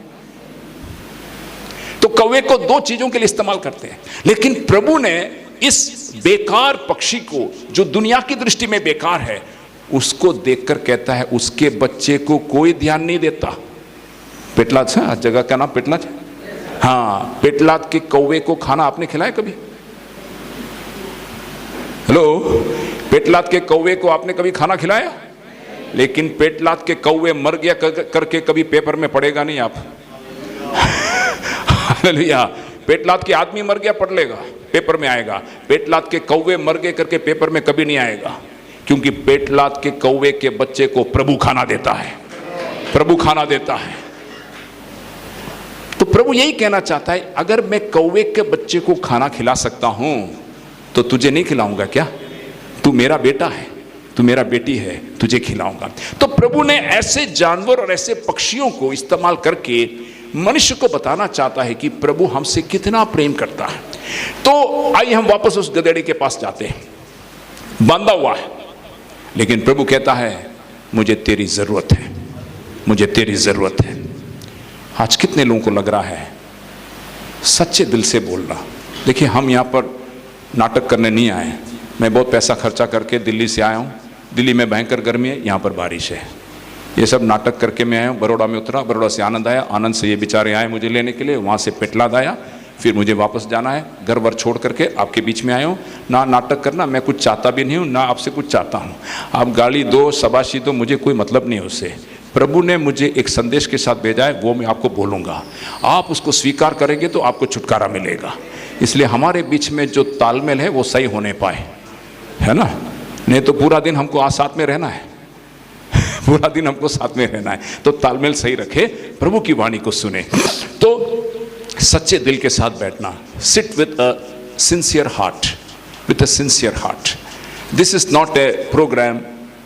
तो कौवे को दो चीजों के लिए इस्तेमाल करते हैं। लेकिन प्रभु ने इस बेकार पक्षी को, जो दुनिया की दृष्टि में बेकार है, उसको देखकर कहता है, उसके बच्चे को कोई ध्यान नहीं देता। पेटलाद है जगह का नाम, पेटलाद। हाँ, पेटलाद के कौवे को खाना आपने खिलाया कभी? हेलो, पेटलाद के कौवे को आपने कभी खाना खिलाया? लेकिन पेटलाद के कौवे मर गया करके कभी पेपर में पढ़ेगा नहीं आप। हालेलुया। पेटलाद के आदमी मर गया पढ़ लेगा, पेपर में आएगा। पेटलाद के कौवे मर गए करके पेपर में कभी नहीं आएगा, क्योंकि पेटलाद के कौवे के बच्चे को प्रभु खाना देता है, प्रभु खाना देता है। तो प्रभु यही कहना चाहता है, अगर मैं कौवे के बच्चे को खाना खिला सकता हूं तो तुझे नहीं खिलाऊंगा क्या? तू मेरा बेटा है, तू मेरा बेटी है, तुझे खिलाऊंगा। तो प्रभु ने ऐसे जानवर और ऐसे पक्षियों को इस्तेमाल करके मनुष्य को बताना चाहता है कि प्रभु हमसे कितना प्रेम करता है। तो आइए हम वापस उस गधेड़े के पास जाते हैं, बांधा हुआ है, लेकिन प्रभु कहता है मुझे तेरी जरूरत है, मुझे तेरी जरूरत है। आज कितने लोगों को लग रहा है सच्चे दिल से बोलना। देखिए, हम यहाँ पर नाटक करने नहीं आए। मैं बहुत पैसा खर्चा करके दिल्ली से आया हूँ। दिल्ली में भयंकर गर्मी है, यहाँ पर बारिश है। ये सब नाटक करके मैं आया हूँ। बड़ौदा में उतरा, बड़ौदा से आनंद आया, आनंद से ये बेचारे आए मुझे लेने के लिए, वहाँ से पेटलाद आया, फिर मुझे वापस जाना है। घर वर छोड़ करके आपके बीच में आया हूँ। ना नाटक करना, मैं कुछ चाहता भी नहीं हूँ, ना आपसे कुछ चाहता हूँ। आप गाली दो, शाबाशी दो, मुझे कोई मतलब नहीं है उससे। प्रभु ने मुझे एक संदेश के साथ भेजा है, वो मैं आपको बोलूँगा। आप उसको स्वीकार करेंगे तो आपको छुटकारा मिलेगा। इसलिए हमारे बीच में जो तालमेल है वो सही होने पाए, है ना? नहीं तो पूरा दिन हमको आज साथ में रहना है, पूरा दिन हमको साथ में रहना है। तो तालमेल सही रखे, प्रभु की वाणी को सुने। तो सच्चे दिल के साथ बैठना, sit with a sincere heart, with a sincere heart. This is not a program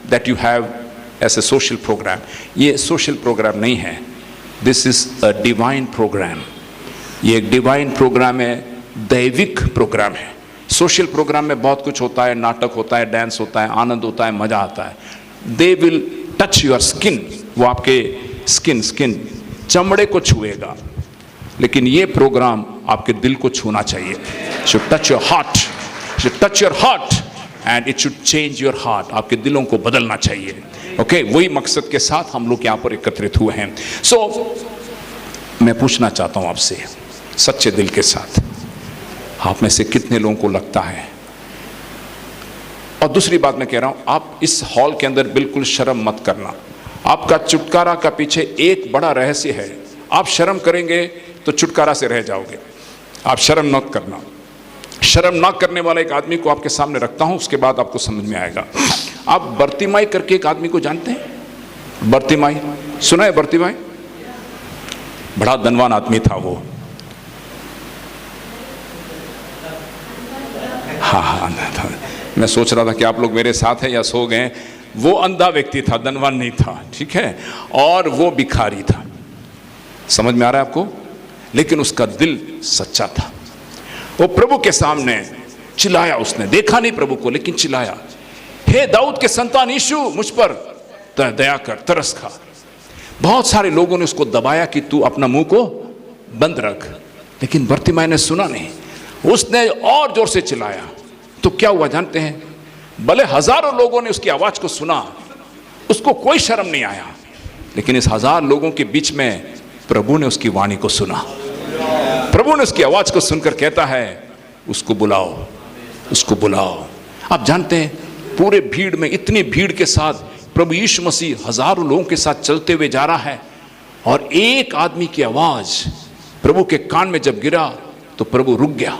that you have as a social program. ये सोशल प्रोग्राम नहीं है, this is a divine program. ये एक डिवाइन प्रोग्राम है, दैविक प्रोग्राम है। Social programme में बहुत कुछ होता है, नाटक होता है, डांस होता है, आनंद होता है, मजा आता है। They will touch your skin, वो आपके स्किन चमड़े को छुएगा। लेकिन ये प्रोग्राम आपके दिल को छूना चाहिए। Should touch your heart, should touch your heart and it should change your heart. आपके दिलों को बदलना चाहिए। ओके, वही मकसद के साथ हम लोग यहाँ पर एकत्रित हुए हैं। सो मैं पूछना चाहता हूँ आपसे सच्चे दिल के साथ, आप में से कितने लोगों को लगता है? और दूसरी बात मैं कह रहा हूं, आप इस हॉल के अंदर बिल्कुल शर्म मत करना। आपका छुटकारा का पीछे एक बड़ा रहस्य है। आप शर्म करेंगे तो छुटकारा से रह जाओगे। आप शर्म न करना। शर्म ना करने वाला एक आदमी को आपके सामने रखता हूं, उसके बाद आपको समझ में आएगा। आप बर्तिमाई करके एक आदमी को जानते हैं? बर्तिमाई सुना है? बर्तिमाई बड़ा धनवान आदमी था वो। हाँ, मैं सोच रहा था कि आप लोग मेरे साथ हैं या सो गए। वो अंधा व्यक्ति था, धनवान नहीं था, ठीक है? और वो भिखारी था। समझ में आ रहा है आपको? लेकिन उसका दिल सच्चा था। वो प्रभु के सामने चिल्लाया, उसने देखा नहीं प्रभु को, लेकिन चिल्लाया, हे दाऊद के संतान यीशु, मुझ पर दया कर, तरस खा। बहुत सारे लोगों ने उसको दबाया कि तू अपना मुंह को बंद रख, लेकिन बर्तिमाई ने सुना नहीं। उसने और जोर से चिल्लाया। तो क्या हुआ जानते हैं? भले हजारों लोगों ने उसकी आवाज को सुना, उसको कोई शर्म नहीं आया, लेकिन इस हजार लोगों के बीच में प्रभु ने उसकी वाणी को सुना। प्रभु ने उसकी आवाज को सुनकर कहता है, उसको बुलाओ, उसको बुलाओ। आप जानते हैं, पूरे भीड़ में, इतनी भीड़ के साथ प्रभु यीशु मसीह हजारों लोगों के साथ चलते हुए जा रहा है, और एक आदमी की आवाज प्रभु के कान में जब गिरा तो प्रभु रुक गया।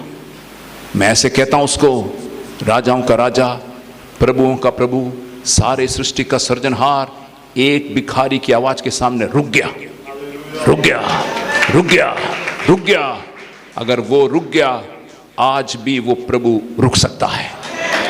मैं ऐसे कहता हूं उसको, राजाओं का राजा, प्रभुओं का प्रभु, सारे सृष्टि का सृजनहार एक भिखारी की आवाज के सामने रुक गया, रुक गया, रुक गया, रुक गया। अगर वो रुक गया, आज भी वो प्रभु रुक सकता है।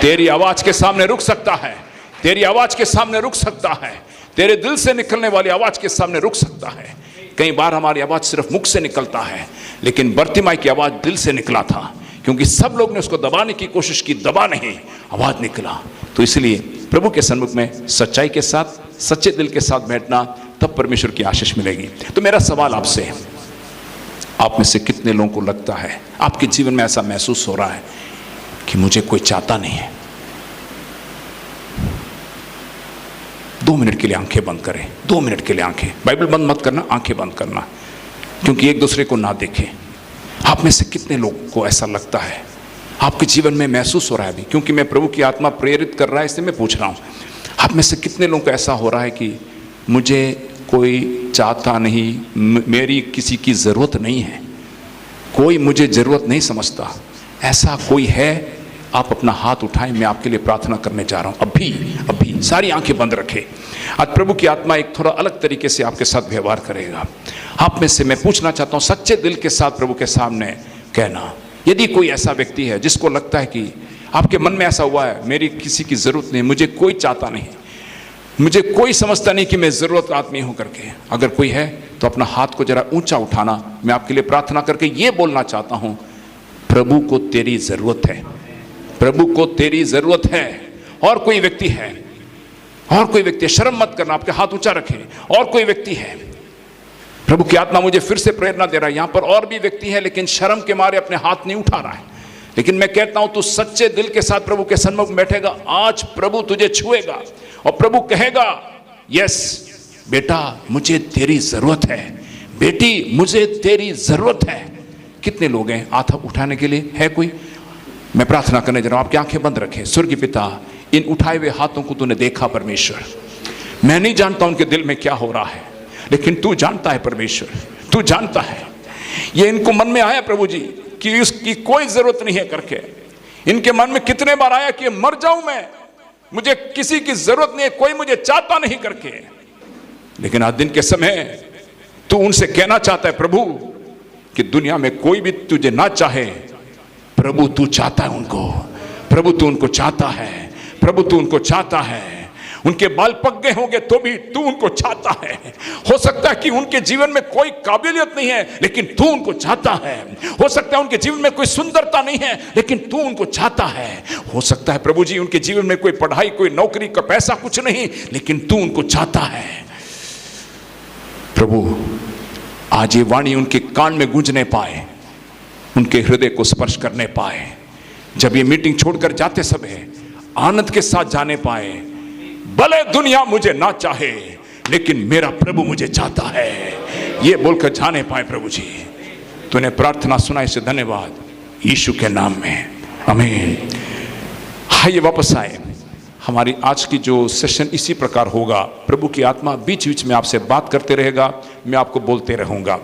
तेरी आवाज के सामने रुक सकता है, तेरी आवाज के सामने रुक सकता है, तेरे दिल से निकलने वाली आवाज के सामने रुक सकता है। कई बार हमारी आवाज सिर्फ मुख से निकलता है, लेकिन बर्तिमाई की आवाज दिल से निकला था, क्योंकि सब लोग ने उसको दबाने की कोशिश की, दबा नहीं, आवाज निकला। तो इसलिए प्रभु के सन्मुख में सच्चाई के साथ, सच्चे दिल के साथ बैठना, तब परमेश्वर की आशीष मिलेगी। तो मेरा सवाल आपसे है, आप में से कितने लोगों को लगता है, आपके जीवन में ऐसा महसूस हो रहा है कि मुझे कोई चाहता नहीं है? 2 मिनट के लिए आंखें बंद करें, 2 मिनट के लिए आंखें, बाइबल बंद मत करना, आंखें बंद करना, क्योंकि एक दूसरे को ना देखें। आप में से कितने लोगों को ऐसा लगता है, आपके जीवन में महसूस हो रहा है अभी? क्योंकि मैं प्रभु की आत्मा प्रेरित कर रहा है, इसलिए मैं पूछ रहा हूँ। आप में से कितने लोगों को ऐसा हो रहा है कि मुझे कोई चाहता नहीं, मेरी किसी की ज़रूरत नहीं है, कोई मुझे ज़रूरत नहीं समझता? ऐसा कोई है? आप अपना हाथ उठाएं, मैं आपके लिए प्रार्थना करने जा रहा हूँ। अभी सारी आंखें बंद रखें। आज प्रभु की आत्मा एक थोड़ा अलग तरीके से आपके साथ व्यवहार करेगा। आप में से मैं पूछना चाहता हूँ, सच्चे दिल के साथ प्रभु के सामने कहना, यदि कोई ऐसा व्यक्ति है जिसको लगता है कि आपके मन में ऐसा हुआ है, मेरी किसी की जरूरत नहीं, मुझे कोई चाहता नहीं, मुझे कोई समझता नहीं कि मैं जरूरत आदमी हूं करके। अगर कोई है तो अपना हाथ को जरा ऊंचा उठाना। मैं आपके लिए प्रार्थना करके ये बोलना चाहता हूं, प्रभु को तेरी जरूरत है, प्रभु को तेरी जरूरत है। और कोई व्यक्ति है, और कोई व्यक्ति है, शर्म मत करना, आपके हाथ ऊंचा रखें। और कोई व्यक्ति है, प्रभु की आत्मा मुझे फिर से प्रेरणा दे रहा है, यहां पर और भी व्यक्ति है लेकिन शर्म के मारे अपने हाथ नहीं उठा रहा है। लेकिन मैं कहता हूं तू सच्चे दिल के साथ प्रभु के सन्मुख बैठेगा, आज प्रभु तुझे छुएगा और प्रभु कहेगा, यस बेटा मुझे तेरी जरूरत है, बेटी मुझे तेरी जरूरत है। कितने लोग हैं हाथ उठाने के लिए? है कोई? मैं प्रार्थना करने जा रहा हूं, आपकी आंखें बंद रखें। स्वर्गीय पिता, इन उठाए हुए हाथों को तूने देखा परमेश्वर, मैं नहीं जानता उनके दिल में क्या हो रहा है, लेकिन तू जानता है परमेश्वर, तू जानता है। ये इनको मन में आया प्रभु जी कि उसकी कोई जरूरत नहीं है करके। इनके मन में कितने बार आया कि मर जाऊं मैं, मुझे किसी की जरूरत नहीं है, कोई मुझे चाहता नहीं करके। लेकिन आज दिन के समय तू उनसे कहना चाहता है प्रभु कि दुनिया में कोई भी तुझे ना चाहे, प्रभु तू चाहता है उनको, प्रभु तू उनको चाहता है, प्रभु तू उनको चाहता है। उनके बाल पक गए होंगे तो भी तू उनको चाहता है। हो सकता है कि उनके जीवन में कोई काबिलियत नहीं है लेकिन तू उनको चाहता है। हो सकता है उनके जीवन में कोई सुंदरता नहीं है लेकिन तू उनको चाहता है। हो सकता है प्रभु जी उनके जीवन में कोई पढ़ाई, कोई नौकरी का पैसा कुछ नहीं, लेकिन तू उनको चाहता है। प्रभु आज ये वाणी उनके कान में गूंजने पाए, उनके हृदय को स्पर्श करने पाए, जब ये मीटिंग छोड़कर जाते समय आनंद के साथ जाने पाए। भले दुनिया मुझे ना चाहे लेकिन मेरा प्रभु मुझे चाहता है, ये बोलकर जाने पाए। प्रभु जी तूने प्रार्थना सुना, इसे धन्यवाद, यीशु के नाम में, आमीन। आइए वापस आए। हमारी आज की जो सेशन इसी प्रकार होगा, प्रभु की आत्मा बीच बीच में आपसे बात करते रहेगा, मैं आपको बोलते रहूंगा।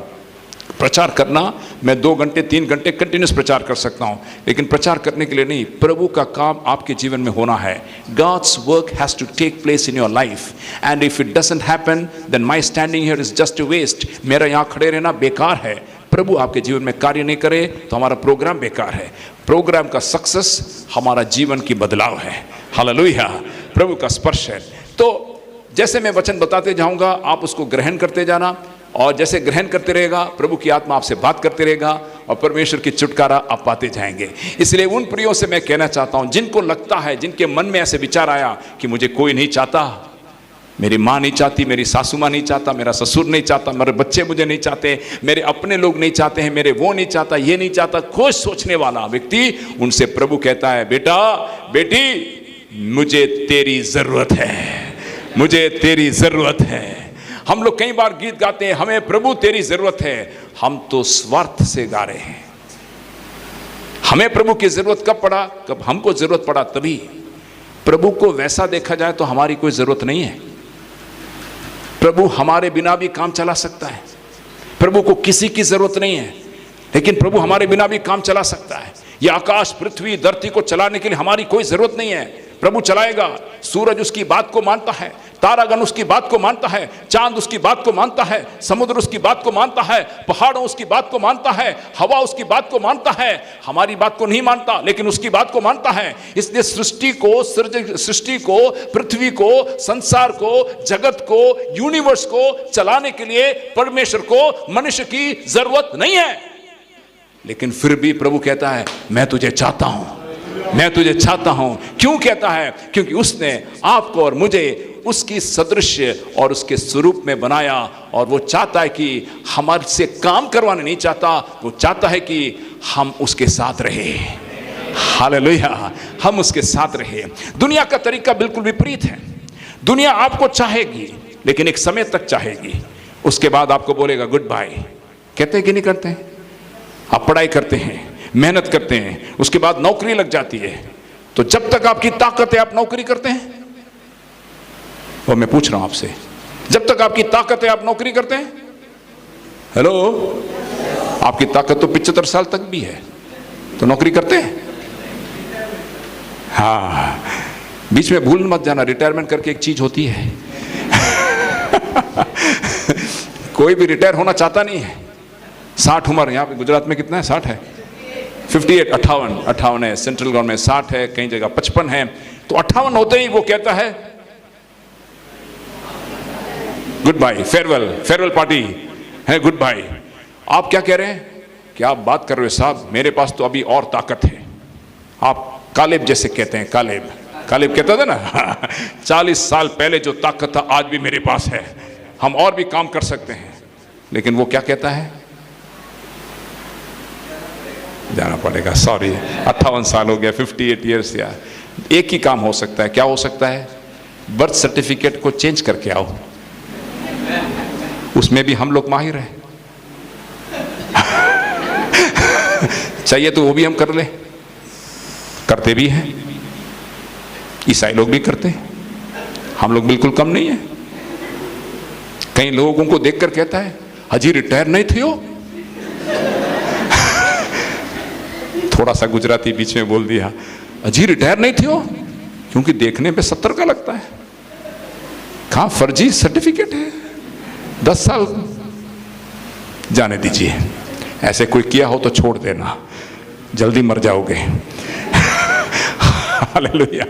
प्रचार करना, मैं 2 घंटे 3 घंटे कंटिन्यूस प्रचार कर सकता हूं, लेकिन प्रचार करने के लिए नहीं, प्रभु का काम आपके जीवन में होना है। God's work has to take place in your life and if it doesn't happen then my standing here is just a waste। मेरा यहाँ खड़े रहना बेकार है। प्रभु आपके जीवन में कार्य नहीं करे तो हमारा प्रोग्राम बेकार है। प्रोग्राम का सक्सेस हमारा जीवन की बदलाव है। हालेलुया, प्रभु का स्पर्श है। तो जैसे मैं वचन बताते जाऊंगा आप उसको ग्रहण करते जाना, और जैसे ग्रहण करते रहेगा प्रभु की आत्मा आपसे बात करते रहेगा और परमेश्वर की छुटकारा आप पाते जाएंगे। इसलिए उन प्रियों से मैं कहना चाहता हूं जिनको लगता है, जिनके मन में ऐसे विचार आया कि मुझे कोई नहीं चाहता, मेरी माँ नहीं चाहती, मेरी सासू माँ नहीं चाहता, मेरा ससुर नहीं चाहता, मेरे बच्चे मुझे नहीं चाहते, मेरे अपने लोग नहीं चाहते हैं, मेरे वो नहीं चाहता, ये नहीं चाहता, कोई सोचने वाला व्यक्ति, उनसे प्रभु कहता है बेटा बेटी मुझे तेरी जरूरत है, मुझे तेरी जरूरत है। हम लोग कई बार गीत गाते हैं हमें प्रभु तेरी जरूरत है, हम तो स्वार्थ से गा रहे हैं। हमें प्रभु की जरूरत कब पड़ा? कब हमको जरूरत पड़ा तभी। प्रभु को वैसा देखा जाए तो हमारी कोई जरूरत नहीं है। प्रभु हमारे बिना भी काम चला सकता है। प्रभु को किसी की जरूरत नहीं है, लेकिन प्रभु हमारे बिना भी काम चला सकता है। यह आकाश पृथ्वी धरती को चलाने के लिए हमारी कोई जरूरत नहीं है, प्रभु चलाएगा। सूरज उसकी बात को मानता है, तारागण उसकी बात को मानता है, चांद उसकी बात को मानता है, समुद्र उसकी बात को मानता है, पहाड़ों उसकी बात को मानता है, हवा उसकी बात को मानता है। हमारी बात को नहीं मानता लेकिन उसकी बात को मानता है। इसलिए सृष्टि को, पृथ्वी को, संसार को, जगत को, यूनिवर्स को चलाने के लिए परमेश्वर को मनुष्य की जरूरत नहीं है। लेकिन फिर भी प्रभु कहता है मैं तुझे चाहता हूं, मैं तुझे चाहता हूं। क्यों कहता है? क्योंकि उसने आपको और मुझे उसकी सदृश्य और उसके स्वरूप में बनाया, और वो चाहता है कि हमारे से काम करवाने नहीं चाहता, वो चाहता है कि हम उसके साथ रहे। हालेलुया, हम उसके साथ रहे। दुनिया का तरीका बिल्कुल विपरीत है। दुनिया आपको चाहेगी लेकिन एक समय तक चाहेगी, उसके बाद आपको बोलेगा गुड बाय। कहते हैं कि नहीं करते हैं? आप पढ़ाई करते हैं, मेहनत करते हैं, उसके बाद नौकरी लग जाती है, तो जब तक आपकी ताकत है आप नौकरी करते हैं? और मैं पूछ रहा हूं आपसे, जब तक आपकी ताकत है आप नौकरी करते हैं? हेलो, आपकी ताकत तो 75 साल तक भी है तो नौकरी करते हैं? हाँ, बीच में भूल मत जाना, रिटायरमेंट करके एक चीज होती है कोई भी रिटायर होना चाहता नहीं है। 60 उम्र, यहाँ पे गुजरात में कितना है? 60 है, 58, 58 है, सेंट्रल गवर्नमेंट में 60 है, कई जगह 55 है। तो 58 होते ही वो कहता है goodbye, farewell, farewell party है, गुड बाय। आप क्या कह रहे हैं? क्या आप बात कर रहे हो साहब, मेरे पास तो अभी और ताकत है। आप कालेब जैसे कहते हैं, कालेब कहता था ना 40 साल पहले जो ताकत था आज भी मेरे पास है, हम और भी काम कर सकते हैं। लेकिन वो क्या कहता है? जाना पड़ेगा, सॉरी 58 साल हो गया, 58 ईयर्स। या एक ही काम हो सकता है। क्या हो सकता है? बर्थ सर्टिफिकेट को चेंज करके आओ, उसमें भी हम लोग माहिर हैं। चाहिए तो वो भी हम कर ले, करते भी हैं, ईसाई लोग भी करते हैं, हम लोग बिल्कुल कम नहीं है। कई लोगों को देखकर कहता है हजी रिटायर नहीं थे हो। थोड़ा सा गुजराती बीच में बोल दिया, हजी रिटायर नहीं थे हो, क्योंकि देखने पे 70 का लगता है। कहां फर्जी सर्टिफिकेट है, 10 साल। जाने दीजिए, ऐसे कोई किया हो तो छोड़ देना, जल्दी मर जाओगे। हालेलुया।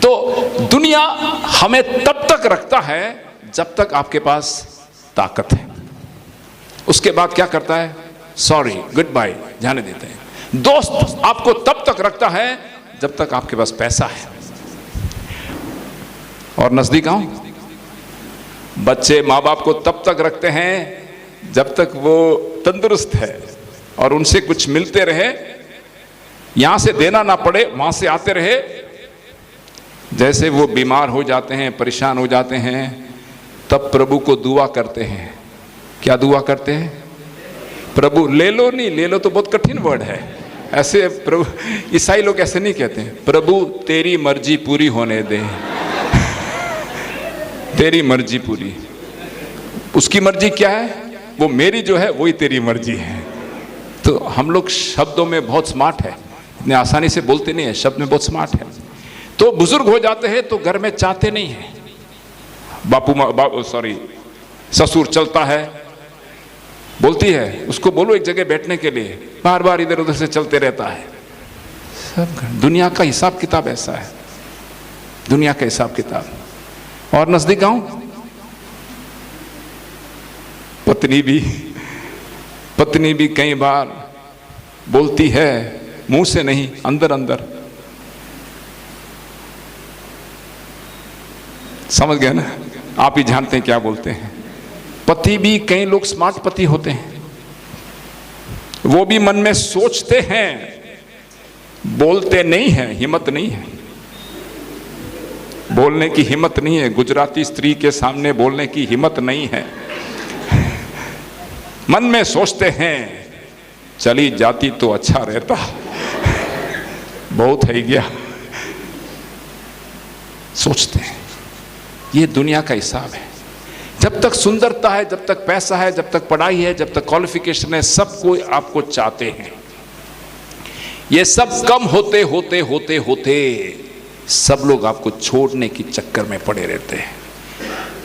तो दुनिया हमें तब तक रखता है जब तक आपके पास ताकत है। उसके बाद क्या करता है? सॉरी, गुड बाय, जाने देते हैं। दोस्त आपको तब तक रखता है जब तक आपके पास पैसा है। और नजदीक आऊं, बच्चे माँ बाप को तब तक रखते हैं जब तक वो तंदुरुस्त है और उनसे कुछ मिलते रहे, यहां से देना ना पड़े, वहां से आते रहे। जैसे वो बीमार हो जाते हैं, परेशान हो जाते हैं, तब प्रभु को दुआ करते हैं। क्या दुआ करते हैं? प्रभु ले लो, नहीं ले लो तो बहुत कठिन वर्ड है। ऐसे प्रभु, ईसाई लोग ऐसे नहीं कहते हैं, प्रभु तेरी मर्जी पूरी होने दे। तेरी मर्जी पूरी, उसकी मर्जी क्या है? वो मेरी जो है वही तेरी मर्जी है। तो हम लोग शब्दों में बहुत स्मार्ट है, इतने आसानी से बोलते नहीं है, शब्द में बहुत स्मार्ट है। तो बुजुर्ग हो जाते हैं तो घर में चाहते नहीं है। ससुर चलता है, बोलती है उसको बोलो एक जगह बैठने के लिए, बार बार इधर उधर से चलते रहता है। सब दुनिया का हिसाब किताब ऐसा है, दुनिया का हिसाब किताब। और नजदीक आऊं, पत्नी भी कई बार बोलती है, मुंह से नहीं, अंदर अंदर। समझ गए ना? आप ही जानते हैं क्या बोलते हैं। पति भी, कई लोग स्मार्ट पति होते हैं, वो भी मन में सोचते हैं, बोलते नहीं हैं, हिम्मत नहीं है, बोलने की हिम्मत नहीं है। गुजराती स्त्री के सामने बोलने की हिम्मत नहीं है। मन में सोचते हैं चली जाती तो अच्छा रहता, बहुत है गया, सोचते हैं। ये दुनिया का हिसाब है। जब तक सुंदरता है, जब तक पैसा है, जब तक पढ़ाई है, जब तक क्वालिफिकेशन है, सब कोई आपको चाहते हैं। ये सब कम होते होते होते होते सब लोग आपको छोड़ने की चक्कर में पड़े रहते हैं।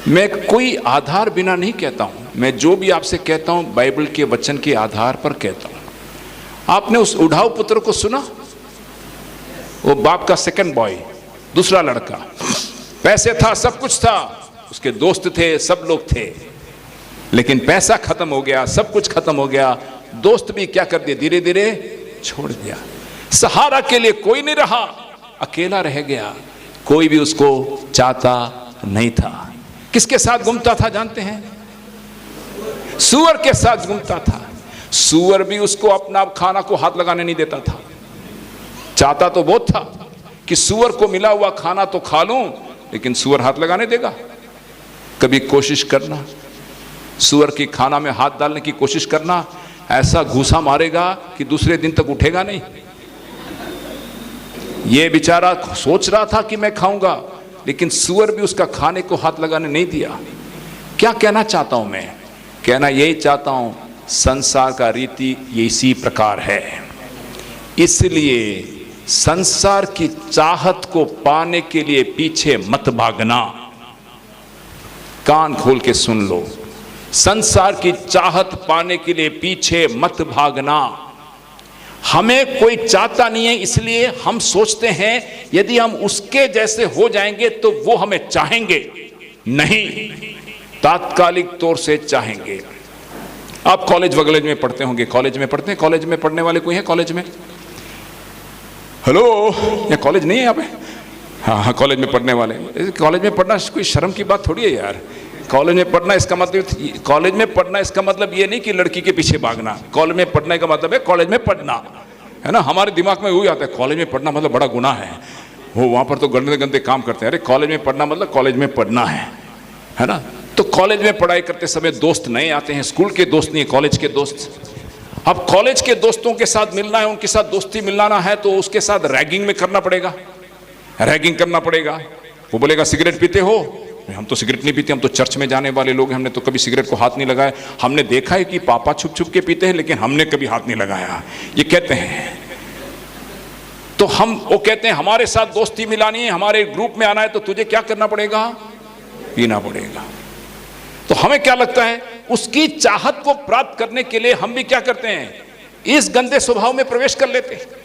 मैं कोई आधार बिना नहीं कहता हूं, मैं जो भी आपसे कहता हूं बाइबल के वचन के आधार पर कहता हूं। आपने उस उढ़ाऊ पुत्र को सुना? वो बाप का सेकंड बॉय, दूसरा लड़का, पैसे था, सब कुछ था, उसके दोस्त थे, सब लोग थे, लेकिन पैसा खत्म हो गया, सब कुछ खत्म हो गया। दोस्त भी क्या कर दिए? धीरे धीरे छोड़ दिया। सहारा के लिए कोई नहीं रहा, अकेला रह गया, कोई भी उसको चाहता नहीं था। किसके साथ घूमता था जानते हैं? सूअर के साथ घूमता था। सूअर भी उसको अपना खाना को हाथ लगाने नहीं देता था। चाहता तो बहुत था कि सूअर को मिला हुआ खाना तो खा लूं, लेकिन सूअर हाथ लगाने देगा? कभी कोशिश करना, सूअर की खाना में हाथ डालने की कोशिश करना, ऐसा घूसा मारेगा कि दूसरे दिन तक उठेगा नहीं। ये बेचारा सोच रहा था कि मैं खाऊंगा, लेकिन सूअर भी उसका खाने को हाथ लगाने नहीं दिया। क्या कहना चाहता हूं मैं? कहना यही चाहता हूं, संसार का रीति इसी प्रकार है। इसलिए संसार की चाहत को पाने के लिए पीछे मत भागना। कान खोल के सुन लो, संसार की चाहत पाने के लिए पीछे मत भागना। हमें कोई चाहता नहीं है, इसलिए हम सोचते हैं यदि हम उसके जैसे हो जाएंगे तो वो हमें चाहेंगे। नहीं, तात्कालिक तौर से चाहेंगे। आप कॉलेज वगैरह में पढ़ते होंगे, कॉलेज में पढ़ते हैं, कॉलेज में पढ़ने वाले कोई है कॉलेज में? हेलो, या कॉलेज नहीं है यहाँ पे? हाँ, कॉलेज में पढ़ने वाले। कॉलेज में पढ़ना कोई शर्म की बात थोड़ी है यार। कॉलेज में पढ़ना इसका मतलब, कॉलेज में पढ़ना इसका मतलब ये नहीं कि लड़की के पीछे भागना। कॉलेज में पढ़ने का मतलब है कॉलेज में पढ़ना, है ना। हमारे दिमाग में वही आता है, कॉलेज में पढ़ना मतलब बड़ा गुनाह है, वो वहाँ पर तो गंदे गंदे काम करते हैं। अरे कॉलेज में पढ़ना मतलब कॉलेज में पढ़ना है ना। तो कॉलेज में पढ़ाई करते समय दोस्त नए आते हैं, स्कूल के दोस्त नहीं, कॉलेज के दोस्त। अब कॉलेज के दोस्तों के साथ मिलना है, उनके साथ दोस्ती मिलाना है, तो उसके साथ रैगिंग में करना पड़ेगा, रैगिंग करना पड़ेगा। वो बोलेगा सिगरेट पीते हो? हम तो सिगरेट नहीं पीते, हम तो चर्च में जाने वाले लोग हैं, हमने तो कभी सिगरेट को हाथ नहीं लगाया। हमने देखा है कि पापा छुप छुप के पीते हैं, लेकिन हमने कभी हाथ नहीं लगाया, ये कहते हैं। तो वो कहते हैं हमारे साथ दोस्ती मिलानी है, हमारे ग्रुप में आना है, तो तुझे क्या करना पड़ेगा? पीना पड़ेगा। तो हमें क्या लगता है, उसकी चाहत को प्राप्त करने के लिए हम भी क्या करते हैं, इस गंदे स्वभाव में प्रवेश कर लेते हैं।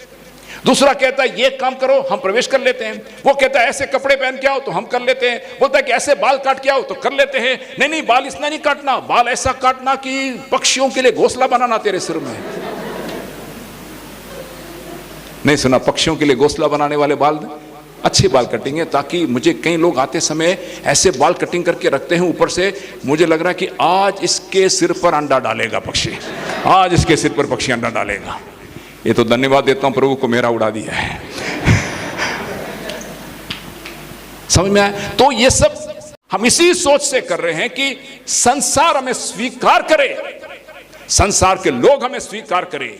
दूसरा कहता है ये काम करो, हम प्रवेश कर लेते हैं। वो कहता है ऐसे कपड़े पहन के आओ, तो हम कर लेते हैं। बोलता है कि ऐसे बाल काट के आओ, तो कर लेते हैं। नहीं नहीं, बाल इतना नहीं काटना, बाल ऐसा काटना कि पक्षियों के लिए घोंसला बनाना तेरे सिर में। नहीं सुना, पक्षियों के लिए घोंसला बनाने वाले बाल अच्छे बाल कटेंगे, ताकि मुझे कई लोग आते समय ऐसे बाल कटिंग करके रखते हैं ऊपर से, मुझे लग रहा है कि आज इसके सिर पर अंडा डालेगा पक्षी, आज इसके सिर पर पक्षी अंडा डालेगा। ये तो धन्यवाद देता हूं प्रभु को, मेरा उड़ा दिया है। समझ में आया? तो ये सब हम इसी सोच से कर रहे हैं कि संसार हमें स्वीकार करे, संसार के लोग हमें स्वीकार करें,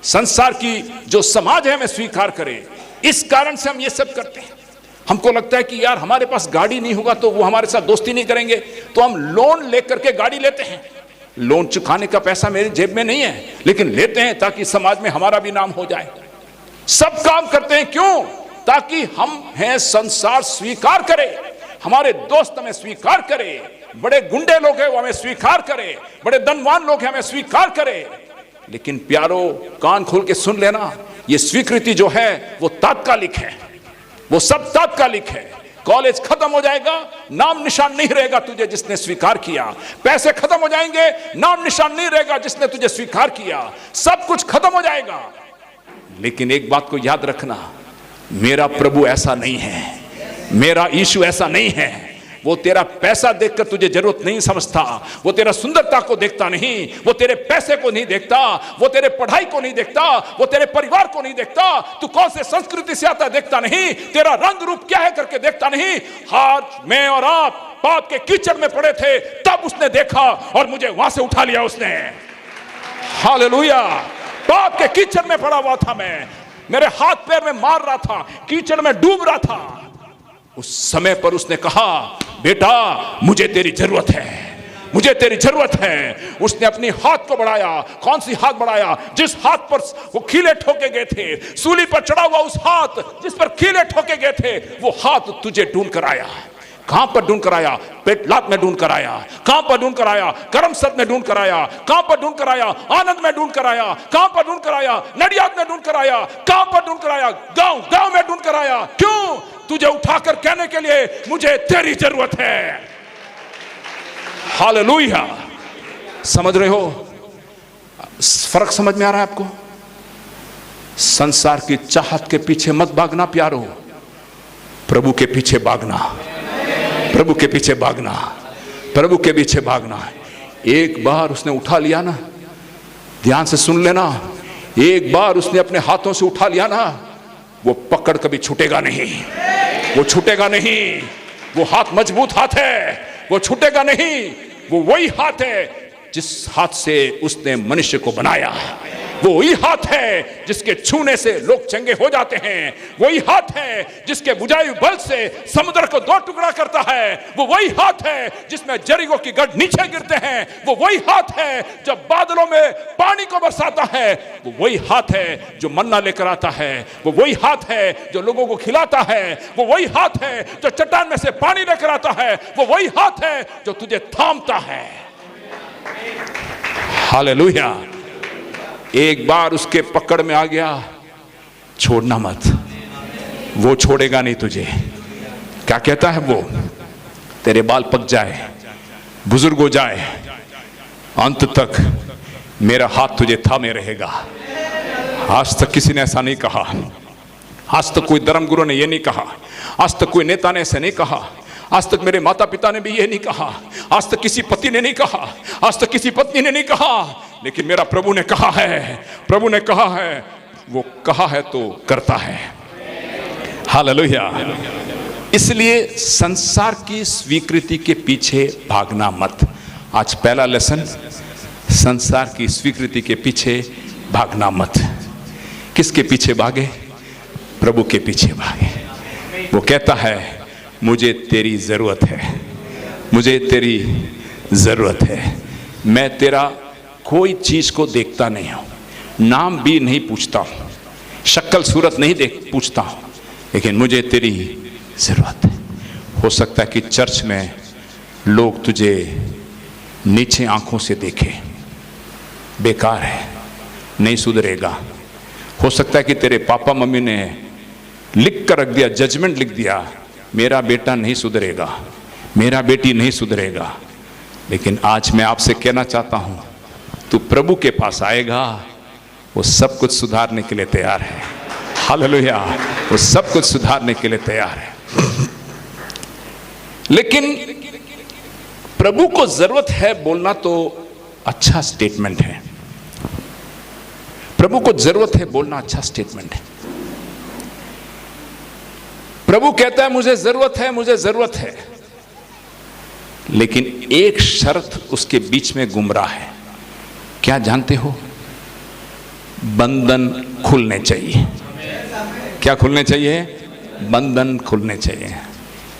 संसार की जो समाज है हमें स्वीकार करे। इस कारण से हम ये सब करते हैं। हमको लगता है कि यार हमारे पास गाड़ी नहीं होगा तो वो हमारे साथ दोस्ती नहीं करेंगे, तो हम लोन लेकर के गाड़ी लेते हैं। लोन चुकाने का पैसा मेरी जेब में नहीं है, लेकिन लेते हैं ताकि समाज में हमारा भी नाम हो जाए। सब काम करते हैं क्यों? ताकि हम हैं संसार स्वीकार करे, हमारे दोस्त हमें स्वीकार करे, बड़े गुंडे लोग हैं वो हमें स्वीकार करे, बड़े धनवान लोग हैं हमें स्वीकार करे। लेकिन प्यारो, कान खोल के सुन लेना, ये स्वीकृति जो है वो तात्कालिक है, वो सब तात्कालिक है। कॉलेज खत्म हो जाएगा, नाम निशान नहीं रहेगा तुझे जिसने स्वीकार किया। पैसे खत्म हो जाएंगे, नाम निशान नहीं रहेगा जिसने तुझे स्वीकार किया। सब कुछ खत्म हो जाएगा, लेकिन एक बात को याद रखना, मेरा प्रभु ऐसा नहीं है, मेरा यीशु ऐसा नहीं है। वो तेरा पैसा देखकर तुझे जरूरत नहीं समझता, वो तेरा सुंदरता को देखता नहीं, वो तेरे पैसे को नहीं देखता, वो तेरे पढ़ाई को नहीं देखता, वो तेरे परिवार को नहीं देखता, तू कौन से संस्कृति से आता देखता नहीं, तेरा रंग रूप क्या है करके देखता नहीं। आज मैं और आप पाप के कीचड़ में पड़े थे, तब उसने देखा और मुझे वहां से उठा लिया उसने। हालेलुया। पाप के कीचड़ में पड़ा हुआ था मैं, मेरे हाथ पैर में मार रहा था, कीचड़ में डूब रहा था। उस समय पर उसने कहा, बेटा मुझे तेरी जरूरत है, मुझे तेरी जरूरत है। उसने अपनी हाथ को बढ़ाया। कौन सी हाथ बढ़ाया? जिस हाथ पर वो कीले ठोके गए थे, सूली पर चढ़ा हुआ उस हाथ जिस पर कीले ठोके गए थे, वो हाथ तुझे ढूंढ कर आया। कहां पर ढूंढ कर आया? पेटलात में ढूंढ कर आया। कहां पर ढूंढ कर आया? करमसद में ढूंढ कर आया। कहां पर ढूंढ कर आया? आनंद में ढूंढ कर आया। कहां पर ढूंढ कर आया? नडियाद में ढूंढ कर आया। कहां पर ढूंढ कर आया? गांव में ढूंढ कर आया। क्यों? तुझे उठाकर कहने के लिए मुझे तेरी जरूरत है। हालेलुया। समझ रहे हो? फर्क समझ में आ रहा है आपको? संसार की चाहत के पीछे मत भागना प्यारो, प्रभु के पीछे भागना, प्रभु के पीछे भागना, प्रभु के पीछे भागना। एक बार उसने उठा लिया ना, ध्यान से सुन लेना, एक बार उसने अपने हाथों से उठा लिया ना, वो पकड़ कभी छूटेगा नहीं, वो छूटेगा नहीं। वो हाथ मजबूत हाथ है, वो छूटेगा नहीं। वो वही हाथ है जिस हाथ से उसने मनुष्य को बनाया, वो वही हाथ है जिसके छूने से लोग चंगे हो जाते हैं, वही हाथ है जिसके बुझाई बल से समुद्र को दो टुकड़ा करता है, वो वही हाथ है जिसमें जरीगो की गढ़ नीचे गिरते हैं, वो वही हाथ है जब बादलों में पानी को बरसाता है, वो वही हाथ है जो मन्ना लेकर आता है, वो वही हाथ है जो लोगों को खिलाता है, वो वही हाथ है जो चट्टान में से पानी लेकर आता है, वो वही हाथ है जो तुझे थामता है। हालेलुया। एक बार उसके पकड़ में आ गया, छोड़ना मत, वो छोड़ेगा नहीं तुझे। क्या कहता है वो? तेरे बाल पक जाए, बुजुर्ग हो जाए, अंत तक मेरा हाथ तुझे थामे रहेगा। आज तक किसी ने ऐसा नहीं कहा, आज तक कोई धर्म गुरु ने यह नहीं कहा, आज तक कोई नेता ने ऐसे नहीं कहा, आज तक मेरे माता पिता ने भी ये नहीं कहा, आज तक किसी पति ने नहीं कहा, आज तक किसी पत्नी ने नहीं कहा, लेकिन मेरा प्रभु ने कहा है, प्रभु ने कहा है, वो कहा है तो करता है। हालेलुया। इसलिए संसार की स्वीकृति के पीछे भागना मत। आज पहला लेसन, संसार की स्वीकृति के पीछे भागना मत। किसके पीछे भागे? प्रभु के पीछे भागे। वो कहता है मुझे तेरी जरूरत है, मुझे तेरी जरूरत है। मैं तेरा कोई चीज को देखता नहीं हूं, नाम भी नहीं पूछता हूं, शक्ल सूरत नहीं पूछता हूं, लेकिन मुझे तेरी जरूरत है। हो सकता है कि चर्च में लोग तुझे नीचे आंखों से देखे, बेकार है, नहीं सुधरेगा। हो सकता है कि तेरे पापा मम्मी ने लिख कर रख दिया, जजमेंट लिख दिया, मेरा बेटा नहीं सुधरेगा, मेरा बेटी नहीं सुधरेगा। लेकिन आज मैं आपसे कहना चाहता हूं, तू प्रभु के पास आएगा, वो सब कुछ सुधारने के लिए तैयार है। हालेलुया। वो सब कुछ सुधारने के लिए तैयार है। लेकिन प्रभु को जरूरत है बोलना तो अच्छा स्टेटमेंट है, प्रभु को जरूरत है बोलना अच्छा स्टेटमेंट है। प्रभु कहता है मुझे जरूरत है, मुझे जरूरत है, लेकिन एक शर्त उसके बीच में गुमराह है। क्या जानते हो? बंधन खुलने चाहिए। क्या खुलने चाहिए? बंधन खुलने चाहिए।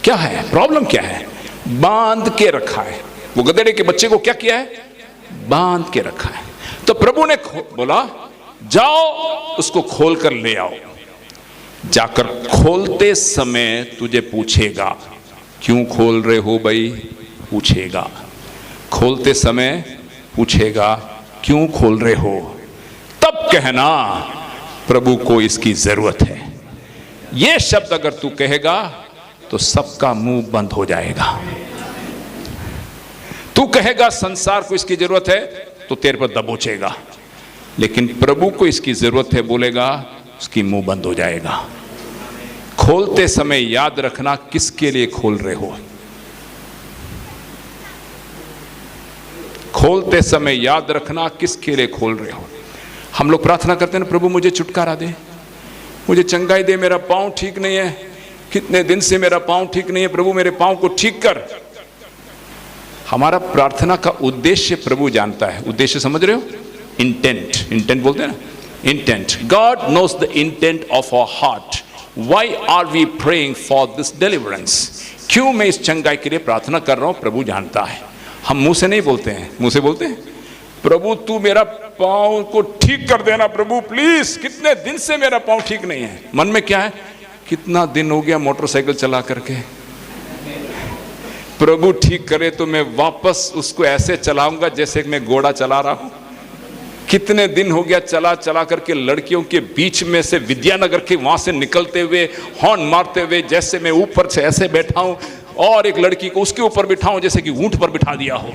क्या है प्रॉब्लम? क्या है? बांध के रखा है। वो गधेड़े के बच्चे को क्या किया है? बांध के रखा है। तो प्रभु ने बोला जाओ उसको खोल कर ले आओ। जाकर खोलते समय तुझे पूछेगा, क्यों खोल रहे हो भाई? पूछेगा। खोलते समय पूछेगा क्यों खोल रहे हो? तब कहना प्रभु को इसकी जरूरत है। ये शब्द अगर तू कहेगा तो सबका मुंह बंद हो जाएगा। तू कहेगा संसार को इसकी जरूरत है तो तेरे पर दबोचेगा, लेकिन प्रभु को इसकी जरूरत है बोलेगा, उसकी मुंह बंद हो जाएगा। खोलते समय याद रखना किसके लिए खोल रहे हो। खोलते समय याद रखना किसके लिए खोल रहे हो। हम लोग प्रार्थना करते हैं ना, प्रभु मुझे छुटकारा दे, मुझे चंगाई दे, मेरा पांव ठीक नहीं है, कितने दिन से मेरा पांव ठीक नहीं है, प्रभु मेरे पांव को ठीक कर। हमारा प्रार्थना का उद्देश्य प्रभु जानता है। उद्देश्य समझ रहे हो? इंटेंट, इंटेंट बोलते हैं ना, intent. God knows the intent of our heart. Why are we praying for this deliverance? क्यों मैं इस चंगाई के लिए प्रार्थना कर रहा हूं? प्रभु जानता है। हम मुंह से नहीं बोलते हैं, मुंह से बोलते हैं प्रभु तू मेरा पांव को ठीक कर देना प्रभु प्लीज, कितने दिन से मेरा पांव ठीक नहीं है। मन में क्या है? कितना दिन हो गया मोटरसाइकिल चला करके, प्रभु ठीक करे तो मैं वापस उसको ऐसे चलाऊंगा जैसे मैं घोड़ा चला रहा हूं। कितने दिन हो गया चला चला करके लड़कियों के बीच में से विद्यानगर के वहां से निकलते हुए हॉर्न मारते हुए, जैसे मैं ऊपर से ऐसे बैठा हूं और एक लड़की को उसके ऊपर बिठाऊं जैसे कि ऊंट पर बिठा दिया हो।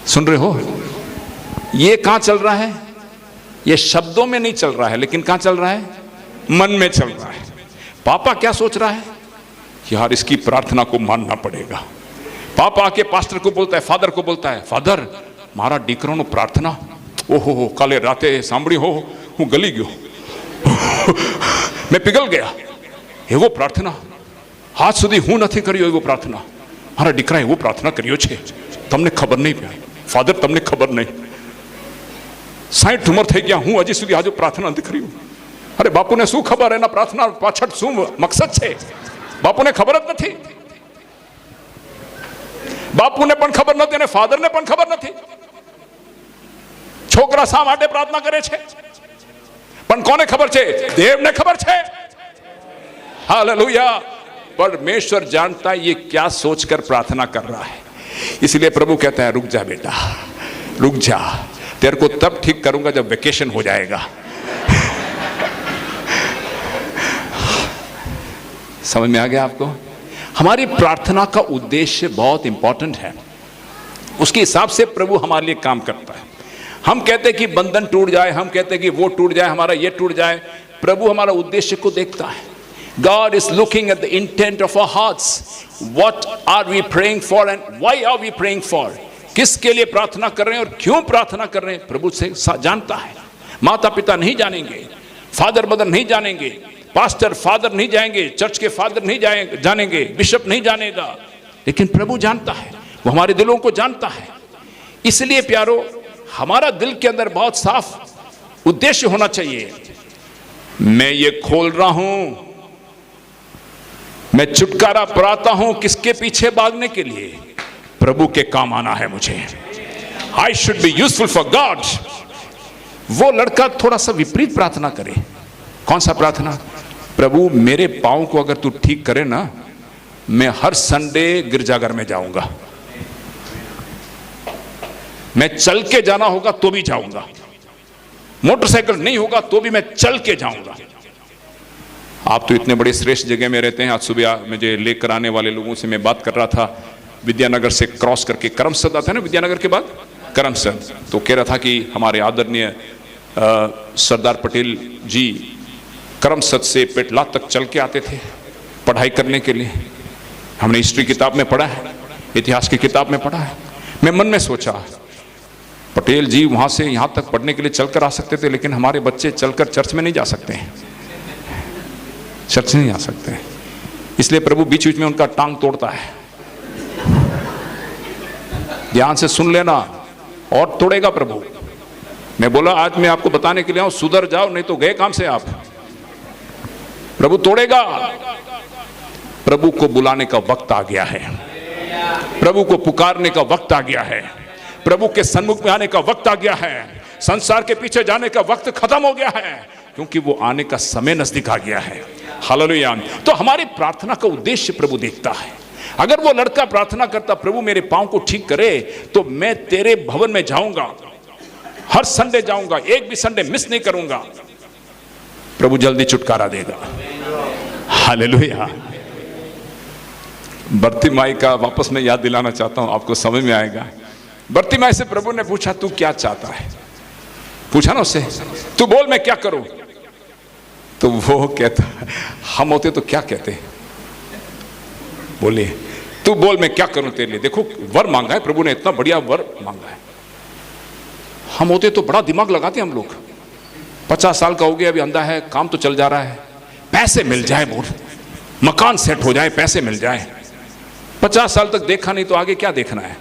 सुन रहे हो? ये कहां चल रहा है? ये शब्दों में नहीं चल रहा है, लेकिन कहां चल रहा है? मन में चल रहा है। पापा क्या सोच रहा है? यार इसकी प्रार्थना को मानना पड़ेगा। पापा आके पास्टर को बोलता है, फादर को बोलता है, फादर मारा डीकरों प्रार्थना ओहो काले राते सांभળી हो, હું ગલી ગયો, मैं पिघल गया, એવો प्रार्थना આજ સુધી હું નથી કર્યો, એવો प्रार्थना મારા દીકરાએ એવો प्रार्थना કર્યો છે, તમને ખબર નહીં ફાધર, તમને ખબર નહીં, 60 ઉંમર થઈ ગયા, હું હજી સુધી આજો प्रार्थना નથી કર્યું। અરે બાપુને શું ખબર એના प्रार्थना પાછળ શું મકસદ છે? બાપુને ખબર જ નથી। બાપુને પણ ખબર નથી અને ફાધરને પણ ખબર નથી। છોકરા શા માટે પ્રાર્થના કરે છે પણ કોને ખબર છે? દેવને ખબર છે। હાલેલુયા। परमेश्वर जानता है ये क्या सोचकर प्रार्थना कर रहा है। इसलिए प्रभु कहता है रुक जा बेटा, रुक जा, तेरे को तब ठीक करूंगा जब वेकेशन हो जाएगा। समझ में आ गया आपको? हमारी प्रार्थना का उद्देश्य बहुत इंपॉर्टेंट है, उसके हिसाब से प्रभु हमारे लिए काम करता है। हम कहते हैं कि बंधन टूट जाए, हम कहते हैं कि वो टूट जाए, हमारा ये टूट जाए, प्रभु हमारा उद्देश्य को देखता है। God is looking at the intent of our hearts. What are we praying for and why are we praying for? किसके लिए प्रार्थना कर रहे हैं और क्यों प्रार्थना कर रहे हैं, प्रभु से जानता है। माता पिता नहीं जानेंगे, फादर मदर नहीं जानेंगे, पास्टर फादर नहीं जाएंगे, चर्च के फादर नहीं जानेंगे, बिशप नहीं जानेगा, लेकिन प्रभु जानता है, वो हमारे दिलों को जानता है। इसलिए प्यारो, हमारा दिल के अंदर बहुत साफ उद्देश्य होना चाहिए। मैं ये खोल रहा हूं, मैं छुटकारा पाता हूं, किसके पीछे भागने के लिए? प्रभु के काम आना है मुझे। I should be useful for God. वो लड़का थोड़ा सा विपरीत प्रार्थना करे। कौन सा प्रार्थना? प्रभु मेरे पांव को अगर तू ठीक करे ना, मैं हर संडे गिरजाघर में जाऊंगा, मैं चल के जाना होगा तो भी जाऊंगा, मोटरसाइकिल नहीं होगा तो भी मैं चल के जाऊंगा। आप तो इतने बड़े श्रेष्ठ जगह में रहते हैं। आज सुबह मुझे लेकर आने वाले लोगों से मैं बात कर रहा था, विद्यानगर से क्रॉस करके करमसद आता है ना, विद्यानगर के बाद करमसद, तो कह रहा था कि हमारे आदरणीय सरदार पटेल जी करमसद से पेटला तक चल के आते थे पढ़ाई करने के लिए। हमने हिस्ट्री किताब में पढ़ा है, इतिहास की किताब में पढ़ा है। मैं मन में सोचा, पटेल जी वहां से यहां तक पढ़ने के लिए चलकर आ सकते थे, लेकिन हमारे बच्चे चलकर चर्च में नहीं जा सकते हैं, चर्च नहीं आ सकते हैं। इसलिए प्रभु बीच बीच में उनका टांग तोड़ता है। ध्यान से सुन लेना, और तोड़ेगा प्रभु। मैं बोला आज मैं आपको बताने के लिए आऊं, सुधर जाओ नहीं तो गए काम से आप। प्रभु तोड़ेगा। प्रभु को बुलाने का वक्त आ गया है, प्रभु को पुकारने का वक्त आ गया है, प्रभु के सन्मुख में आने का वक्त आ गया है। संसार के पीछे जाने का वक्त खत्म हो गया है, क्योंकि वो आने का समय नजदीक आ गया है। हालेलुया। तो हमारी प्रार्थना का उद्देश्य प्रभु देखता है। अगर वो लड़का प्रार्थना करता, प्रभु मेरे पांव को ठीक करे तो मैं तेरे भवन में जाऊंगा, हर संडे जाऊंगा, एक भी संडे मिस नहीं करूंगा, प्रभु जल्दी छुटकारा देगा। हालेलुया। बर्तिमाई का वापस मैं याद दिलाना चाहता हूं, आपको समझ में आएगा। बर्तिमाई से प्रभु ने पूछा तू क्या चाहता है? पूछा ना उससे, तू बोल मैं क्या करूं? तो वो कहता, हम होते तो क्या कहते? बोलिए, तू बोल मैं क्या करूं तेरे लिए। देखो वर मांगा है प्रभु ने, इतना बढ़िया वर मांगा है। हम होते तो बड़ा दिमाग लगाते हम लोग। 50 साल का हो गया, अभी अंधा है, काम तो चल जा रहा है, पैसे मिल जाए, बोल मकान सेट हो जाए, पैसे मिल जाए। 50 साल तक देखा नहीं तो आगे क्या देखना है?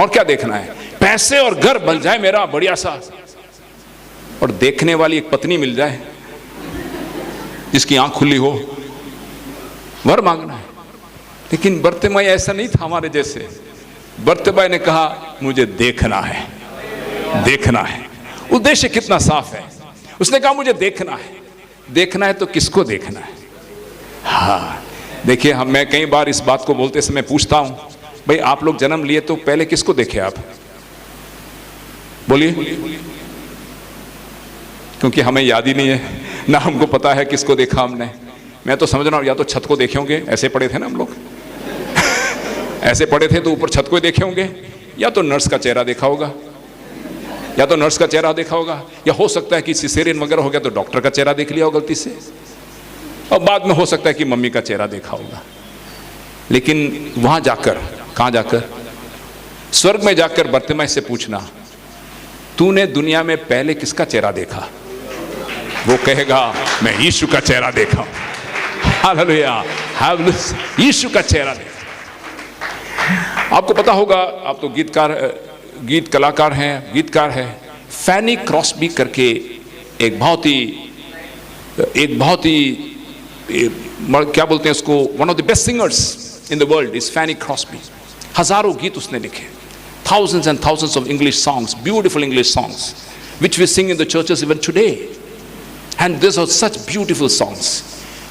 और क्या देखना है? पैसे और घर बन जाए मेरा बढ़िया सा, और देखने वाली एक पत्नी मिल जाए जिसकी आंख खुली हो, वर मांगना है। लेकिन बर्तिमाई ऐसा नहीं था हमारे जैसे। बर्तिमाई ने कहा मुझे देखना है, देखना है। उद्देश्य कितना साफ है। उसने कहा मुझे देखना है। देखना है तो किसको देखना है? हाँ देखिए, मैं कई बार इस बात को बोलते समय पूछता हूं, भाई आप लोग जन्म लिए तो पहले किसको देखे आप? बोलिए। क्योंकि हमें याद ही नहीं है ना, हमको पता है किसको देखा हमने। मैं तो समझ रहा हूं या तो छत को देखे होंगे, ऐसे पढ़े थे ना हम लोग ऐसे पढ़े थे तो ऊपर छत को ही देखे होंगे, या तो नर्स का चेहरा देखा होगा, या तो नर्स का चेहरा देखा होगा, या हो सकता है कि सिसेरियन वगैरह हो गया तो डॉक्टर का चेहरा देख लिया हो गलती से, और बाद में हो सकता है कि मम्मी का चेहरा देखा होगा। लेकिन वहां जाकर, कहां जाकर? स्वर्ग में जाकर बर्तिमाई से पूछना, तूने दुनिया में पहले किसका चेहरा देखा? वो कहेगा मैं यीशु का चेहरा देखा। हालेलुया, हालेलुया, यीशु का चेहरा देखा। आपको पता होगा, आप तो गीत कलाकार हैं, गीतकार हैं। फैनी क्रॉस्बी करके एक बहुत ही क्या बोलते हैं उसको, one of the best singers in the world is Fanny Crosby. हजारों गीत उसने लिखे, thousands and thousands of English songs, beautiful English songs, which we sing in the churches even today. And these are such beautiful songs.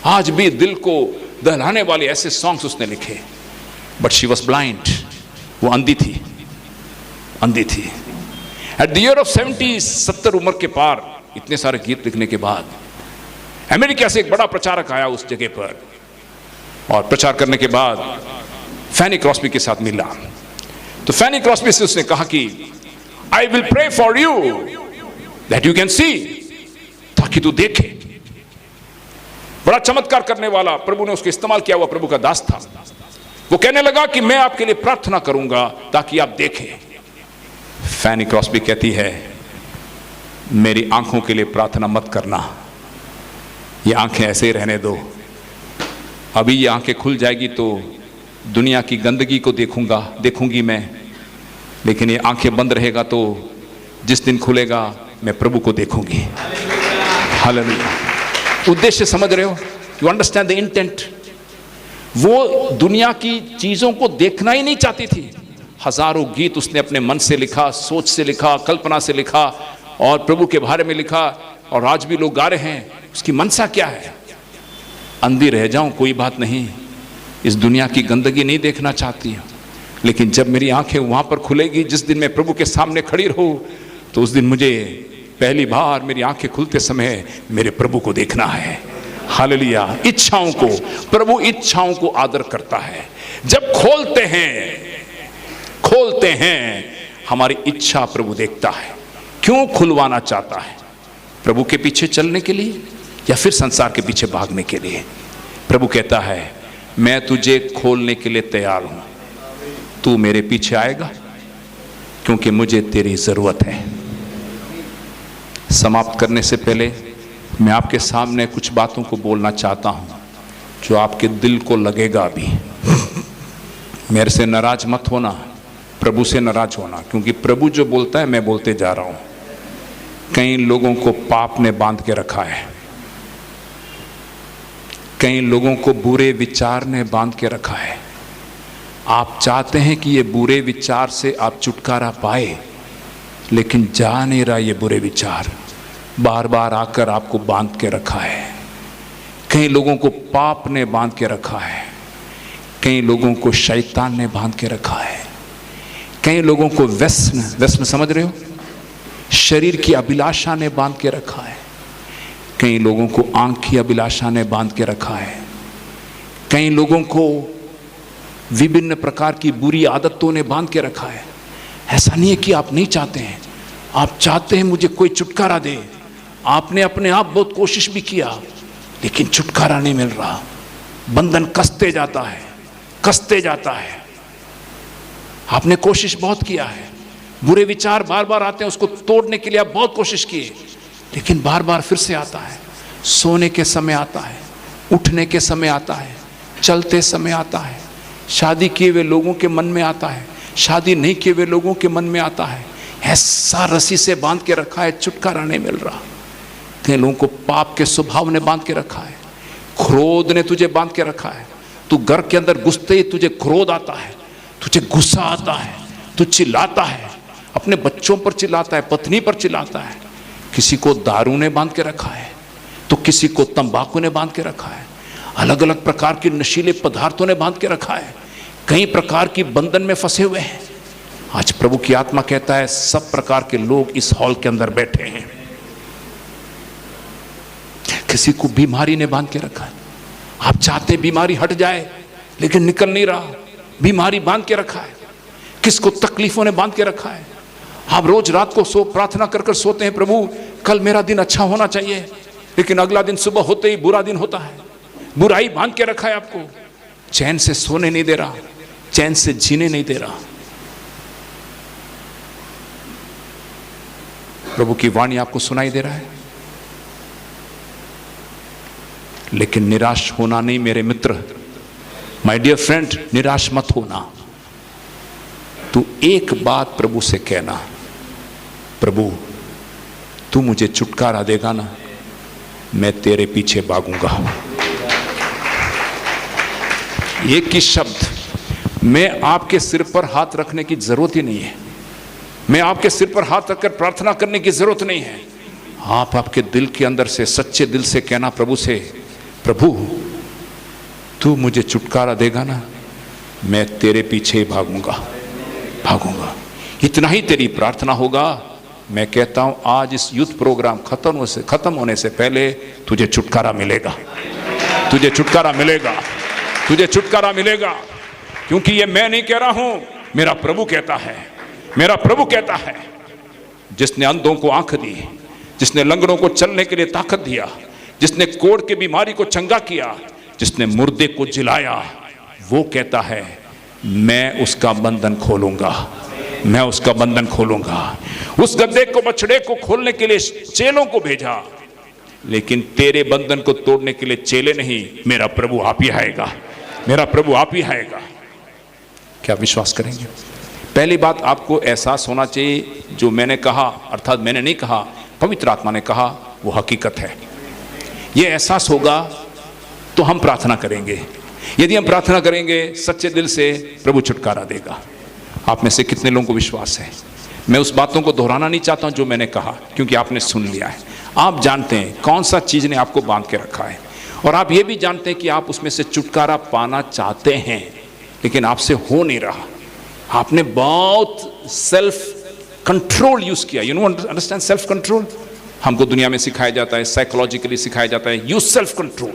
आज भी दिल को दहलाने वाले ऐसे सॉन्ग्स उसने लिखे। बट शी वॉज ब्लाइंड, वो अंधी थी, अंधी थी। एट द ईयर ऑफ 70 उम्र के पार इतने सारे गीत लिखने के बाद अमेरिका से एक बड़ा प्रचारक आया उस जगह पर, और प्रचार करने के बाद फैनी क्रॉस्बी के साथ मिला। तो फैनी क्रॉस्बी से उसने कहा कि I will pray for you that you can see, ताकि तू देखे। बड़ा चमत्कार करने वाला प्रभु ने उसको इस्तेमाल किया हुआ प्रभु का दास था। वो कहने लगा कि मैं आपके लिए प्रार्थना करूंगा ताकि आप देखें। फैनी क्रॉस्बी कहती है, मेरी आंखों के लिए प्रार्थना मत करना, ये आंखें ऐसे ही रहने दो। अभी ये आंखें खुल जाएगी तो दुनिया की गंदगी को देखूंगी मैं, लेकिन ये आंखें बंद रहेगा तो जिस दिन खुलेगा मैं प्रभु को देखूंगी। हालेलुया। उद्देश्य समझ रहे हो? You understand the intent. वो दुनिया की चीजों को देखना ही नहीं चाहती थी। हजारों गीत उसने अपने मन से लिखा, सोच से लिखा, कल्पना से लिखा, और प्रभु के बारे में लिखा, और आज भी लोग गा रहे हैं। उसकी मनसा क्या है? अंधी रह जाऊं कोई बात नहीं, इस दुनिया की गंदगी नहीं देखना चाहती हूं, लेकिन जब मेरी आंखें वहां पर खुलेगी, जिस दिन मैं प्रभु के सामने खड़ी रहूं, तो उस दिन मुझे पहली बार मेरी आंखें खुलते समय मेरे प्रभु को देखना है। हालेलुया। इच्छाओं को, प्रभु इच्छाओं को आदर करता है। जब खोलते हैं हमारी इच्छा प्रभु देखता है। क्यों खुलवाना चाहता है? प्रभु के पीछे चलने के लिए या फिर संसार के पीछे भागने के लिए? प्रभु कहता है, मैं तुझे खोलने के लिए तैयार हूं, तू मेरे पीछे आएगा क्योंकि मुझे तेरी जरूरत है। समाप्त करने से पहले मैं आपके सामने कुछ बातों को बोलना चाहता हूं जो आपके दिल को लगेगा अभी। मेरे से नाराज मत होना, प्रभु से नाराज होना, क्योंकि प्रभु जो बोलता है मैं बोलते जा रहा हूं। कई लोगों को पाप ने बांध के रखा है, कई लोगों को बुरे विचार ने बांध के रखा है। आप चाहते हैं कि ये बुरे विचार से आप छुटकारा पाए, लेकिन जा नहीं रहा। ये बुरे विचार बार बार आकर आपको बांध के रखा है। कई लोगों को पाप ने बांध के रखा है, कई लोगों को शैतान ने बांध के रखा है, कई लोगों को व्यसन समझ रहे हो, शरीर की अभिलाषा ने बांध के रखा है, कई लोगों को आंख की अभिलाषा ने बांध के रखा है, कई लोगों को विभिन्न प्रकार की बुरी आदतों ने बांध के रखा है। ऐसा नहीं है कि आप नहीं चाहते हैं, आप चाहते हैं मुझे कोई छुटकारा दे। आपने अपने आप बहुत कोशिश भी किया, लेकिन छुटकारा नहीं मिल रहा। बंधन कसते जाता है, कसते जाता है। आपने कोशिश बहुत किया है, बुरे विचार बार बार आते हैं, उसको तोड़ने के लिए आप बहुत कोशिश किए, लेकिन बार बार फिर से आता है। सोने के समय आता है, उठने के समय आता है, चलते समय आता है, शादी किए हुए लोगों के मन में आता है, शादी नहीं किए हुए लोगों के मन में आता है। ऐसा रस्सी से बांध के रखा है, छुटकारा नहीं मिल रहा। कई लोगों को पाप के स्वभाव ने बांध के रखा है, क्रोध ने तुझे बांध के रखा है। तू घर के अंदर घुसते ही तुझे क्रोध आता है, तुझे गुस्सा आता है, तू चिल्लाता है, अपने बच्चों पर चिल्लाता है, पत्नी पर चिल्लाता है। किसी को दारू ने बांध के रखा है, तो किसी को तंबाकू ने बांध के रखा है, अलग अलग प्रकार के नशीले पदार्थों ने बांध के रखा है। कई प्रकार की बंधन में फंसे हुए हैं। आज प्रभु की आत्मा कहता है, सब प्रकार के लोग इस हॉल के अंदर बैठे हैं। किसी को बीमारी ने बांध के रखा है, आप चाहते बीमारी हट जाए लेकिन निकल नहीं रहा, बीमारी बांध के रखा है। किसको तकलीफों ने बांध के रखा है। आप रोज रात को प्रार्थना कर कर सोते हैं, प्रभु कल मेरा दिन अच्छा होना चाहिए, लेकिन अगला दिन सुबह होते ही बुरा दिन होता है। बुराई बांध के रखा है आपको, चैन से सोने नहीं दे रहा, चैन से जीने नहीं दे रहा। प्रभु की वाणी आपको सुनाई दे रहा है, लेकिन निराश होना नहीं मेरे मित्र, माय डियर फ्रेंड, निराश मत होना। तू एक बात प्रभु से कहना, प्रभु तू मुझे छुटकारा देगा ना, मैं तेरे पीछे भागूंगा। एक ही शब्द। मैं आपके सिर पर हाथ रखने की जरूरत ही नहीं है, मैं आपके सिर पर हाथ रखकर प्रार्थना करने की जरूरत नहीं है। आप आपके दिल के अंदर से, सच्चे दिल से कहना, प्रभु से प्रभु तू मुझे छुटकारा देगा ना, मैं तेरे पीछे भागूंगा। इतना ही तेरी प्रार्थना होगा। मैं कहता हूं आज इस यूथ प्रोग्राम खत्म होने से पहले तुझे छुटकारा मिलेगा, तुझे छुटकारा मिलेगा, तुझे छुटकारा मिलेगा। क्योंकि ये मैं नहीं कह रहा हूं, मेरा प्रभु कहता है, मेरा प्रभु कहता है। जिसने अंधों को आंख दी, जिसने लंगड़ों को चलने के लिए ताकत दिया, जिसने कोढ़ की बीमारी को चंगा किया, जिसने मुर्दे को जिलाया, वो कहता है मैं उसका बंधन खोलूंगा, मैं उसका बंधन खोलूंगा। उस गड्ढे को बछड़े को खोलने के लिए चेलों को भेजा, लेकिन तेरे बंधन को तोड़ने के लिए चेले नहीं, मेरा प्रभु आप ही आएगा, मेरा प्रभु आप ही आएगा। क्या विश्वास करेंगे? पहली बात आपको एहसास होना चाहिए, जो मैंने कहा, अर्थात मैंने नहीं कहा, पवित्र आत्मा ने कहा, वो हकीकत है। ये एहसास होगा तो हम प्रार्थना करेंगे। यदि हम प्रार्थना करेंगे सच्चे दिल से, प्रभु छुटकारा देगा। आप में से कितने लोगों को विश्वास है? मैं उस बातों को दोहराना नहीं चाहता हूं जो मैंने कहा, क्योंकि आपने सुन लिया है। आप जानते हैं कौन सा चीज ने आपको बांध के रखा है, और आप ये भी जानते हैं कि आप उसमें से छुटकारा पाना चाहते हैं, लेकिन आपसे हो नहीं रहा। आपने बहुत सेल्फ कंट्रोल यूज किया। You know understand self control? हमको दुनिया में सिखाया जाता है, साइकोलॉजिकली सिखाया जाता है, use self control.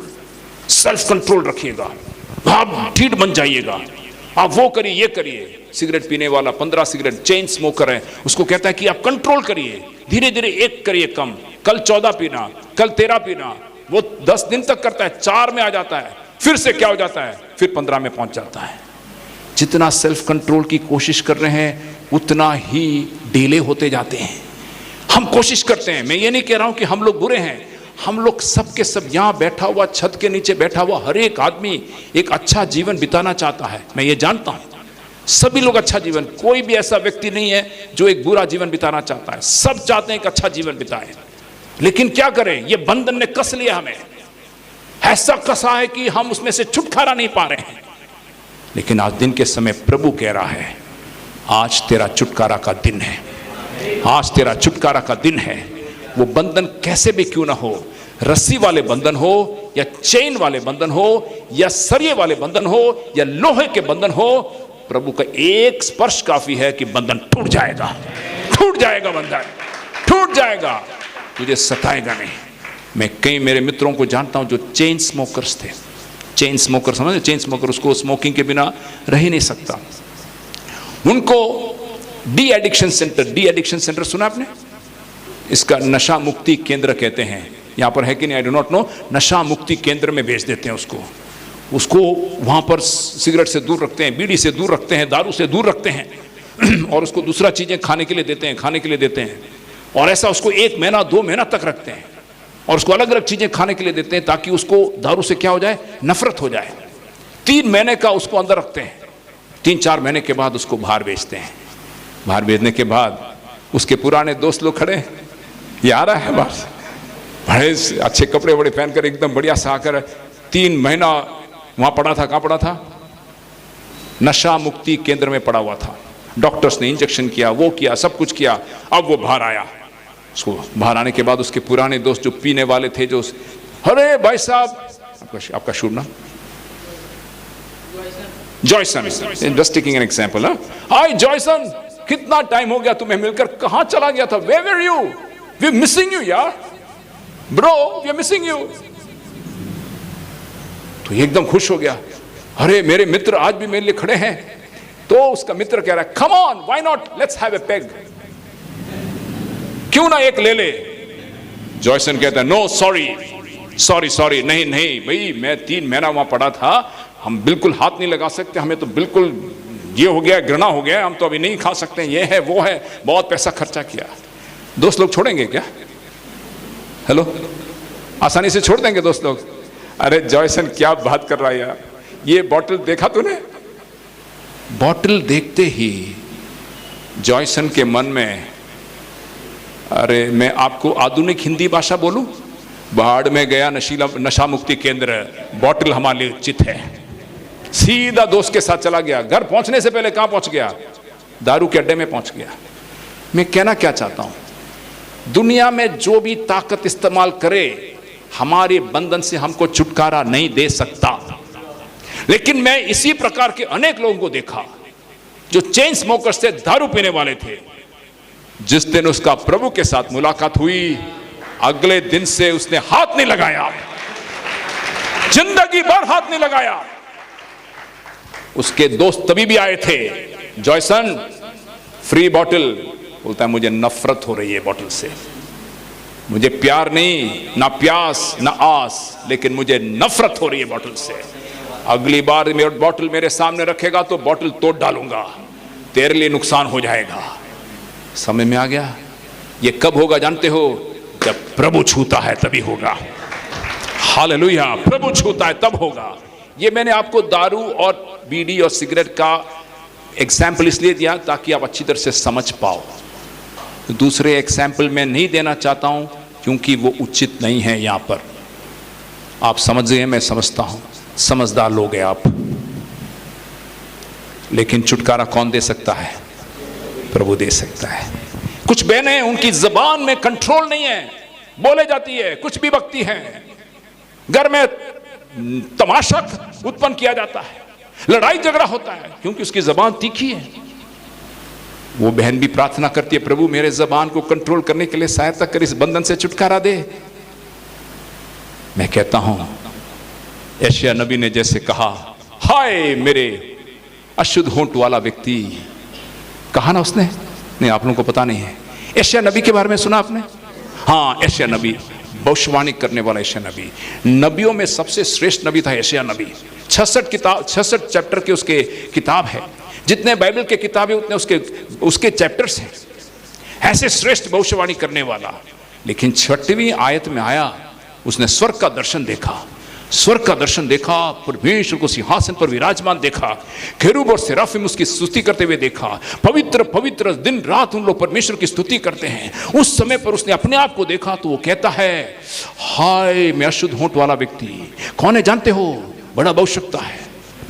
Self control रखिएगा, आप ठीक बन जाइएगा, आप वो करिए, ये करिए। सिगरेट पीने वाला 15 सिगरेट चेन स्मोकर है, उसको कहता है कि आप कंट्रोल करिए, धीरे धीरे एक करिए कम, कल 14 पीना, कल 13 पीना। वो 10 दिन तक करता है, 4 में आ जाता है, फिर से क्या हो जाता है, फिर 15 में पहुंच जाता है। जितना सेल्फ कंट्रोल की कोशिश कर रहे हैं उतना ही डीले होते जाते हैं। हम कोशिश करते हैं, मैं ये नहीं कह रहा हूं कि हम लोग बुरे हैं, हम लोग सब के सब यहां बैठा हुआ, छत के नीचे बैठा हुआ हर एक आदमी एक अच्छा जीवन बिताना चाहता है। मैं ये जानता हूं, सभी लोग अच्छा जीवन, कोई भी ऐसा व्यक्ति नहीं है जो एक बुरा जीवन बिताना चाहता है। सब चाहते हैं एक अच्छा जीवन बिताएं, लेकिन क्या करें, ये बंधन ने कस लिया हमें, ऐसा कसा है कि हम उसमें से छुटकारा नहीं पा रहे हैं। लेकिन आज दिन के समय प्रभु कह रहा है, आज तेरा छुटकारा का दिन है, आज तेरा छुटकारा का दिन है। वो बंधन कैसे भी क्यों ना हो, रस्सी वाले बंधन हो या चेन वाले बंधन हो या सरिये वाले बंधन हो या लोहे के बंधन हो, प्रभु का एक स्पर्श काफी है कि बंधन टूट जाएगा, टूट जाएगा, बंधन टूट जाएगा, तुझे सताएगा नहीं। मैं कई मेरे मित्रों को जानता हूं जो चेन स्मोकर्स थे। चेन स्मोकर समझे? चेन स्मोकर, उसको स्मोकिंग के बिना रह ही नहीं सकता। उनको डी एडिक्शन सेंटर सुना आपने? इसका नशा मुक्ति केंद्र कहते हैं, यहां पर है कि नहीं आई डो नॉट नो। नशा मुक्ति केंद्र में भेज देते हैं उसको वहां पर सिगरेट से दूर रखते हैं, बीड़ी से दूर रखते हैं, दारू से दूर रखते हैं, और उसको दूसरा चीजें खाने के लिए देते हैं, और ऐसा उसको 1 महीना 2 महीना तक रखते हैं, और उसको अलग अलग चीजें खाने के लिए देते हैं ताकि उसको दारू से क्या हो जाए, नफरत हो जाए। 3 महीने का उसको अंदर रखते हैं, 3-4 महीने के बाद उसको बाहर बेचते हैं। बाहर बेचने के बाद उसके पुराने दोस्त लोग खड़े, ये आ रहा है बाहर, बड़े अच्छे कपड़े बड़े पहनकर, एकदम बढ़िया सा आकर, 3 महीना वहां पड़ा था। कहां पड़ा था? नशा मुक्ति केंद्र में पड़ा हुआ था। डॉक्टर्स ने इंजेक्शन किया, वो किया, सब कुछ किया। अब वो बाहर आया। उसको बाहर आने के बाद उसके पुराने दोस्त जो पीने वाले थे, जो अरे भाई साहब, आपका शुभ नाम? जॉयसन, जस्ट टेकिंग एन एग्जांपल। हाय जॉयसन, कितना टाइम हो गया तुम्हें मिलकर, कहां चला गया था? Where were you? We are missing you यार, bro, we are missing you. तो ये एकदम खुश हो गया, अरे मेरे मित्र आज भी मेरे लिए खड़े हैं। तो उसका मित्र कह रहा है, come on, why not, let's have a peg, क्यों ना एक ले ले। जॉयसन कहता है, नो सॉरी, नहीं भाई, मैं 3 महीना वहां पड़ा था, हम बिल्कुल हाथ नहीं लगा सकते, हमें तो बिल्कुल ये हो गया, घृणा हो गया, हम तो अभी नहीं खा सकते, ये है वो है, बहुत पैसा खर्चा किया। दोस्त लोग छोड़ेंगे क्या? हेलो, आसानी से छोड़ देंगे दोस्त लोग? अरे जॉयसन क्या बात कर रहा है यार, ये बॉटल देखा तूने? बॉटल देखते ही जॉयसन के मन में, अरे मैं आपको आधुनिक हिंदी भाषा बोलूं, बाढ़ में गया नशा मुक्ति केंद्र, बॉटल हमारे लिए उचित है। सीधा दोस्त के साथ चला गया। घर पहुंचने से पहले कहां पहुंच गया? दारू के अड्डे में पहुंच गया। मैं कहना क्या चाहता हूं, दुनिया में जो भी ताकत इस्तेमाल करे, हमारे बंधन से हमको छुटकारा नहीं दे सकता। लेकिन मैं इसी प्रकार के अनेक लोगों को देखा जो चेन स्मोकर्स थे, दारू पीने वाले थे। जिस दिन उसका प्रभु के साथ मुलाकात हुई, अगले दिन से उसने हाथ नहीं लगाया, जिंदगी भर हाथ नहीं लगाया। उसके दोस्त तभी भी आए थे, जॉयसन फ्री बॉटल। बोलता है मुझे नफरत हो रही है बॉटल से, मुझे प्यार नहीं, ना प्यास ना आस, लेकिन मुझे नफरत हो रही है बॉटल से। अगली बार मेरा बॉटल मेरे सामने रखेगा तो बॉटल तोड़ डालूंगा, तेरे लिए नुकसान हो जाएगा। समझ में आ गया? ये कब होगा जानते हो? जब प्रभु छूता है तभी होगा। हालेलुया, प्रभु छूता है तब होगा। ये मैंने आपको दारू और बीड़ी और सिगरेट का एग्जाम्पल इसलिए दिया ताकि आप अच्छी तरह से समझ पाओ। दूसरे एग्जाम्पल मैं नहीं देना चाहता हूं क्योंकि वो उचित नहीं है। यहां पर आप समझ गए, मैं समझता हूं, समझदार लोग हैं आप। लेकिन छुटकारा कौन दे सकता है? प्रभु दे सकता है। कुछ बहनें, उनकी जबान में कंट्रोल नहीं है, बोले जाती है, कुछ भी बकती है, घर में तमाशा उत्पन्न किया जाता है, लड़ाई झगड़ा होता है क्योंकि उसकी जबान तीखी है। वो बहन भी प्रार्थना करती है, प्रभु मेरे जबान को कंट्रोल करने के लिए सहायता कर, इस बंधन से छुटकारा दे। मैं कहता हूं यशायाह नबी ने जैसे कहा, हाय मेरे अशुद्ध होंठ वाला व्यक्ति, कहा ना उसने? नहीं, आप लोगों को पता नहीं है। यशायाह नबी के बारे में सुना आपने? हाँ, यशायाह नबी, भविष्यवाणी करने वाला यशायाह नबी। नबियों में सबसे श्रेष्ठ नबी था यशायाह नबी। 66 चैप्टर के उसके किताब है। जितने बाइबल के किताब है उतने उसके चैप्टर्स हैं। ऐसे श्रेष्ठ भविष्यवाणी करने वाला। लेकिन 6वीं आयत में आया, उसने स्वर्ग का दर्शन देखा। स्वर्ग का दर्शन देखा, परमेश्वर को सिंहासन पर विराजमान देखा, केरूब और सेराफिम उसकी स्तुति करते हुए देखा। पवित्र पवित्र दिन रात उन लोग परमेश्वर की स्तुति करते हैं। उस समय पर उसने अपने आप को देखा तो वो कहता है, हाय मैं अशुद्ध होंठ वाला व्यक्ति। कौन है जानते हो? बड़ा बहुशक्ता है,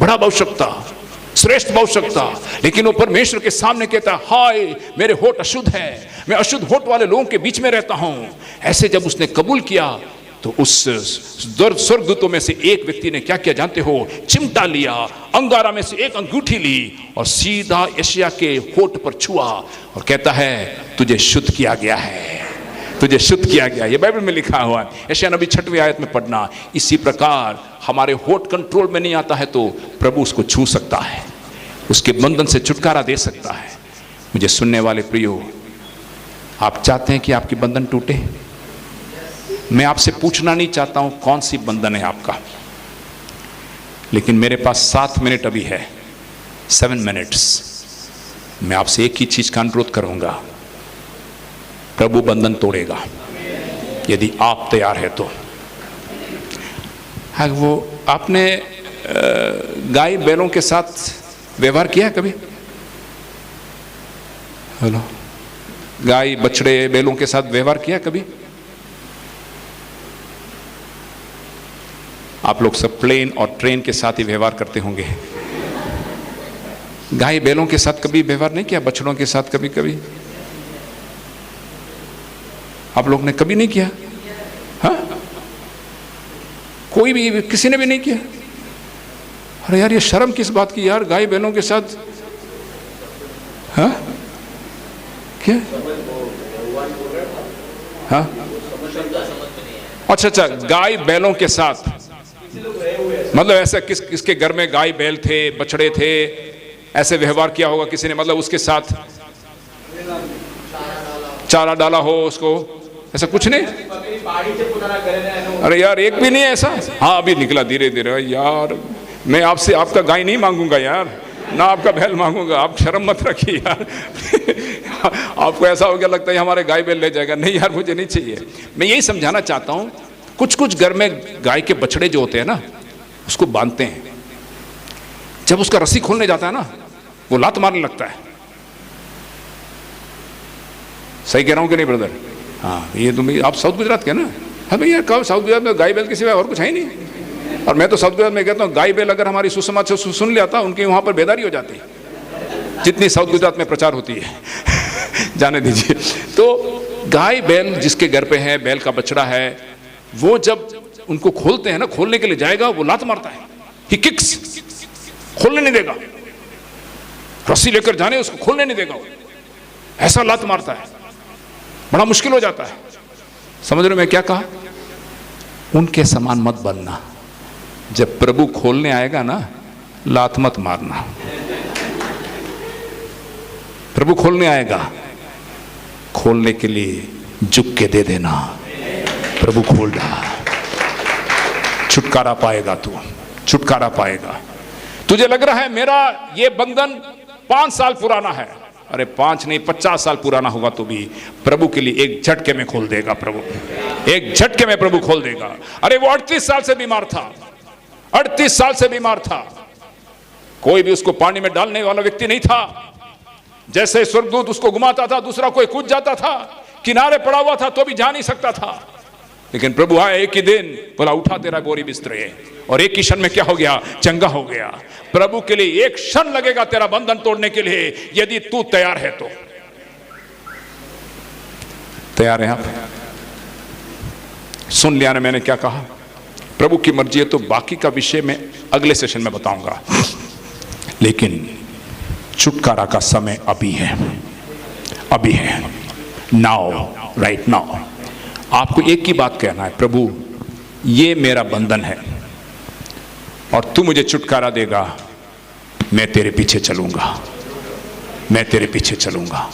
बड़ा बहुशक्ता, श्रेष्ठ बहुशक्ता। लेकिन वो परमेश्वर के सामने कहता है, हाय मेरे होंठ अशुद्ध है, मैं अशुद्ध होंठ वाले लोगों के बीच में रहता हूं। ऐसे जब उसने कबूल किया तो उस स्वर्गदूतों में से एक व्यक्ति ने क्या किया जानते हो? चिमटा लिया, अंगारा में से एक अंगूठी ली और सीधा यशायाह के होंठ पर छुआ और कहता है, तुझे शुद्ध किया गया है, तुझे शुद्ध किया गया। ये बाइबल में लिखा हुआ है। यशायाह नबी 6वीं आयत में पढ़ना। इसी प्रकार हमारे होंठ कंट्रोल में नहीं आता है तो प्रभु उसको छू सकता है, उसके बंधन से छुटकारा दे सकता है। मुझे सुनने वाले प्रियो, आप चाहते हैं कि आपकी बंधन टूटे? मैं आपसे पूछना नहीं चाहता हूं कौन सी बंधन है आपका, लेकिन मेरे पास 7 मिनट अभी है, 7 मिनट्स। मैं आपसे एक ही चीज का अनुरोध करूंगा, प्रभु बंधन तोड़ेगा यदि आप तैयार है तो। हाँ, वो आपने गाय बैलों के साथ व्यवहार किया कभी? हेलो, गाय बछड़े बैलों के साथ व्यवहार किया कभी? आप लोग सब प्लेन और ट्रेन के साथ ही व्यवहार करते होंगे। गाय बैलों के साथ कभी व्यवहार नहीं किया? बछड़ों के साथ कभी कभी आप लोग ने कभी नहीं किया? हाँ, कोई भी, किसी ने भी नहीं किया? अरे यार, ये शर्म किस बात की यार, गाय बैलों के साथ। हाँ, क्या? हाँ, अच्छा, गाय बैलों के साथ मतलब ऐसा किसके घर में गाय बैल थे, बछड़े थे, ऐसे व्यवहार किया होगा किसी ने? मतलब उसके साथ चारा डाला हो उसको, ऐसा कुछ नहीं? अरे यार, एक भी नहीं है ऐसा? हाँ, अभी निकला धीरे धीरे। यार मैं आपसे आपका गाय नहीं मांगूंगा यार, ना आपका बैल मांगूंगा, आप शर्म मत रखिए यार। आपको ऐसा हो गया लगता है हमारे गाय बैल ले जाएगा। नहीं यार, मुझे नहीं चाहिए। मैं यही समझाना चाहता हूँ, कुछ घर में गाय के बछड़े जो होते हैं ना, उसको बांधते हैं। जब उसका रस्सी खोलने जाता है ना, वो लात मारने लगता है। सही कह रहा हूं कि नहीं ब्रदर? हाँ, ये तुम आप साउथ गुजरात के ना? हाँ भैया, कब साउथ गुजरात में गाय बैल के सिवाय और कुछ है ही नहीं। और मैं तो साउथ गुजरात में कहता हूँ, गाय बैल अगर हमारी सुसमाज से सुन लिया था, उनके वहां पर बेदारी हो जाती, जितनी साउथ गुजरात में प्रचार होती है। जाने दीजिए। तो गाय बैल जिसके घर पे है, बैल का बछड़ा है, वो जब उनको खोलते हैं ना, खोलने के लिए जाएगा, वो लात मारता है, ही किक्स, खोलने नहीं देगा, रस्सी लेकर जाने उसको खोलने नहीं देगा, ऐसा लात मारता है, बड़ा मुश्किल हो जाता है। समझ रहे हो मैं क्या कहा? उनके समान मत बनना। जब प्रभु खोलने आएगा ना, लात मत मारना। प्रभु खोलने आएगा, खोलने के लिए झुक के दे देना, प्रभु खोल रहा, छुटकारा पाएगा, तू छुटकारा पाएगा। तुझे लग रहा है मेरा ये बंधन 5 साल पुराना है, अरे 5 नहीं 50 साल पुराना होगा तो भी प्रभु के लिए एक झटके में खोल देगा प्रभु, एक झटके में प्रभु खोल देगा। अरे वो 38 साल से बीमार था, 38 साल से बीमार था, कोई भी उसको पानी में डालने वाला व्यक्ति नहीं था। जैसे स्वर्गदूत उसको घुमाता था, दूसरा कोई कूद जाता था, किनारे पड़ा हुआ था तो भी जा नहीं सकता था। लेकिन प्रभु आया एक ही दिन, बोला उठा तेरा बोरी बिस्तरे, और एक ही क्षण में क्या हो गया? चंगा हो गया। प्रभु के लिए एक क्षण लगेगा तेरा बंधन तोड़ने के लिए, यदि तू तैयार है तो। तैयार है आप? सुन लिया ना मैंने क्या कहा? प्रभु की मर्जी है तो बाकी का विषय में अगले सेशन में बताऊंगा, लेकिन छुटकारा का समय अभी है, अभी है, नाउ, राइट नाउ। आपको एक ही बात कहना है, प्रभु ये मेरा बंधन है और तू मुझे छुटकारा देगा, मैं तेरे पीछे चलूंगा, मैं तेरे पीछे चलूंगा।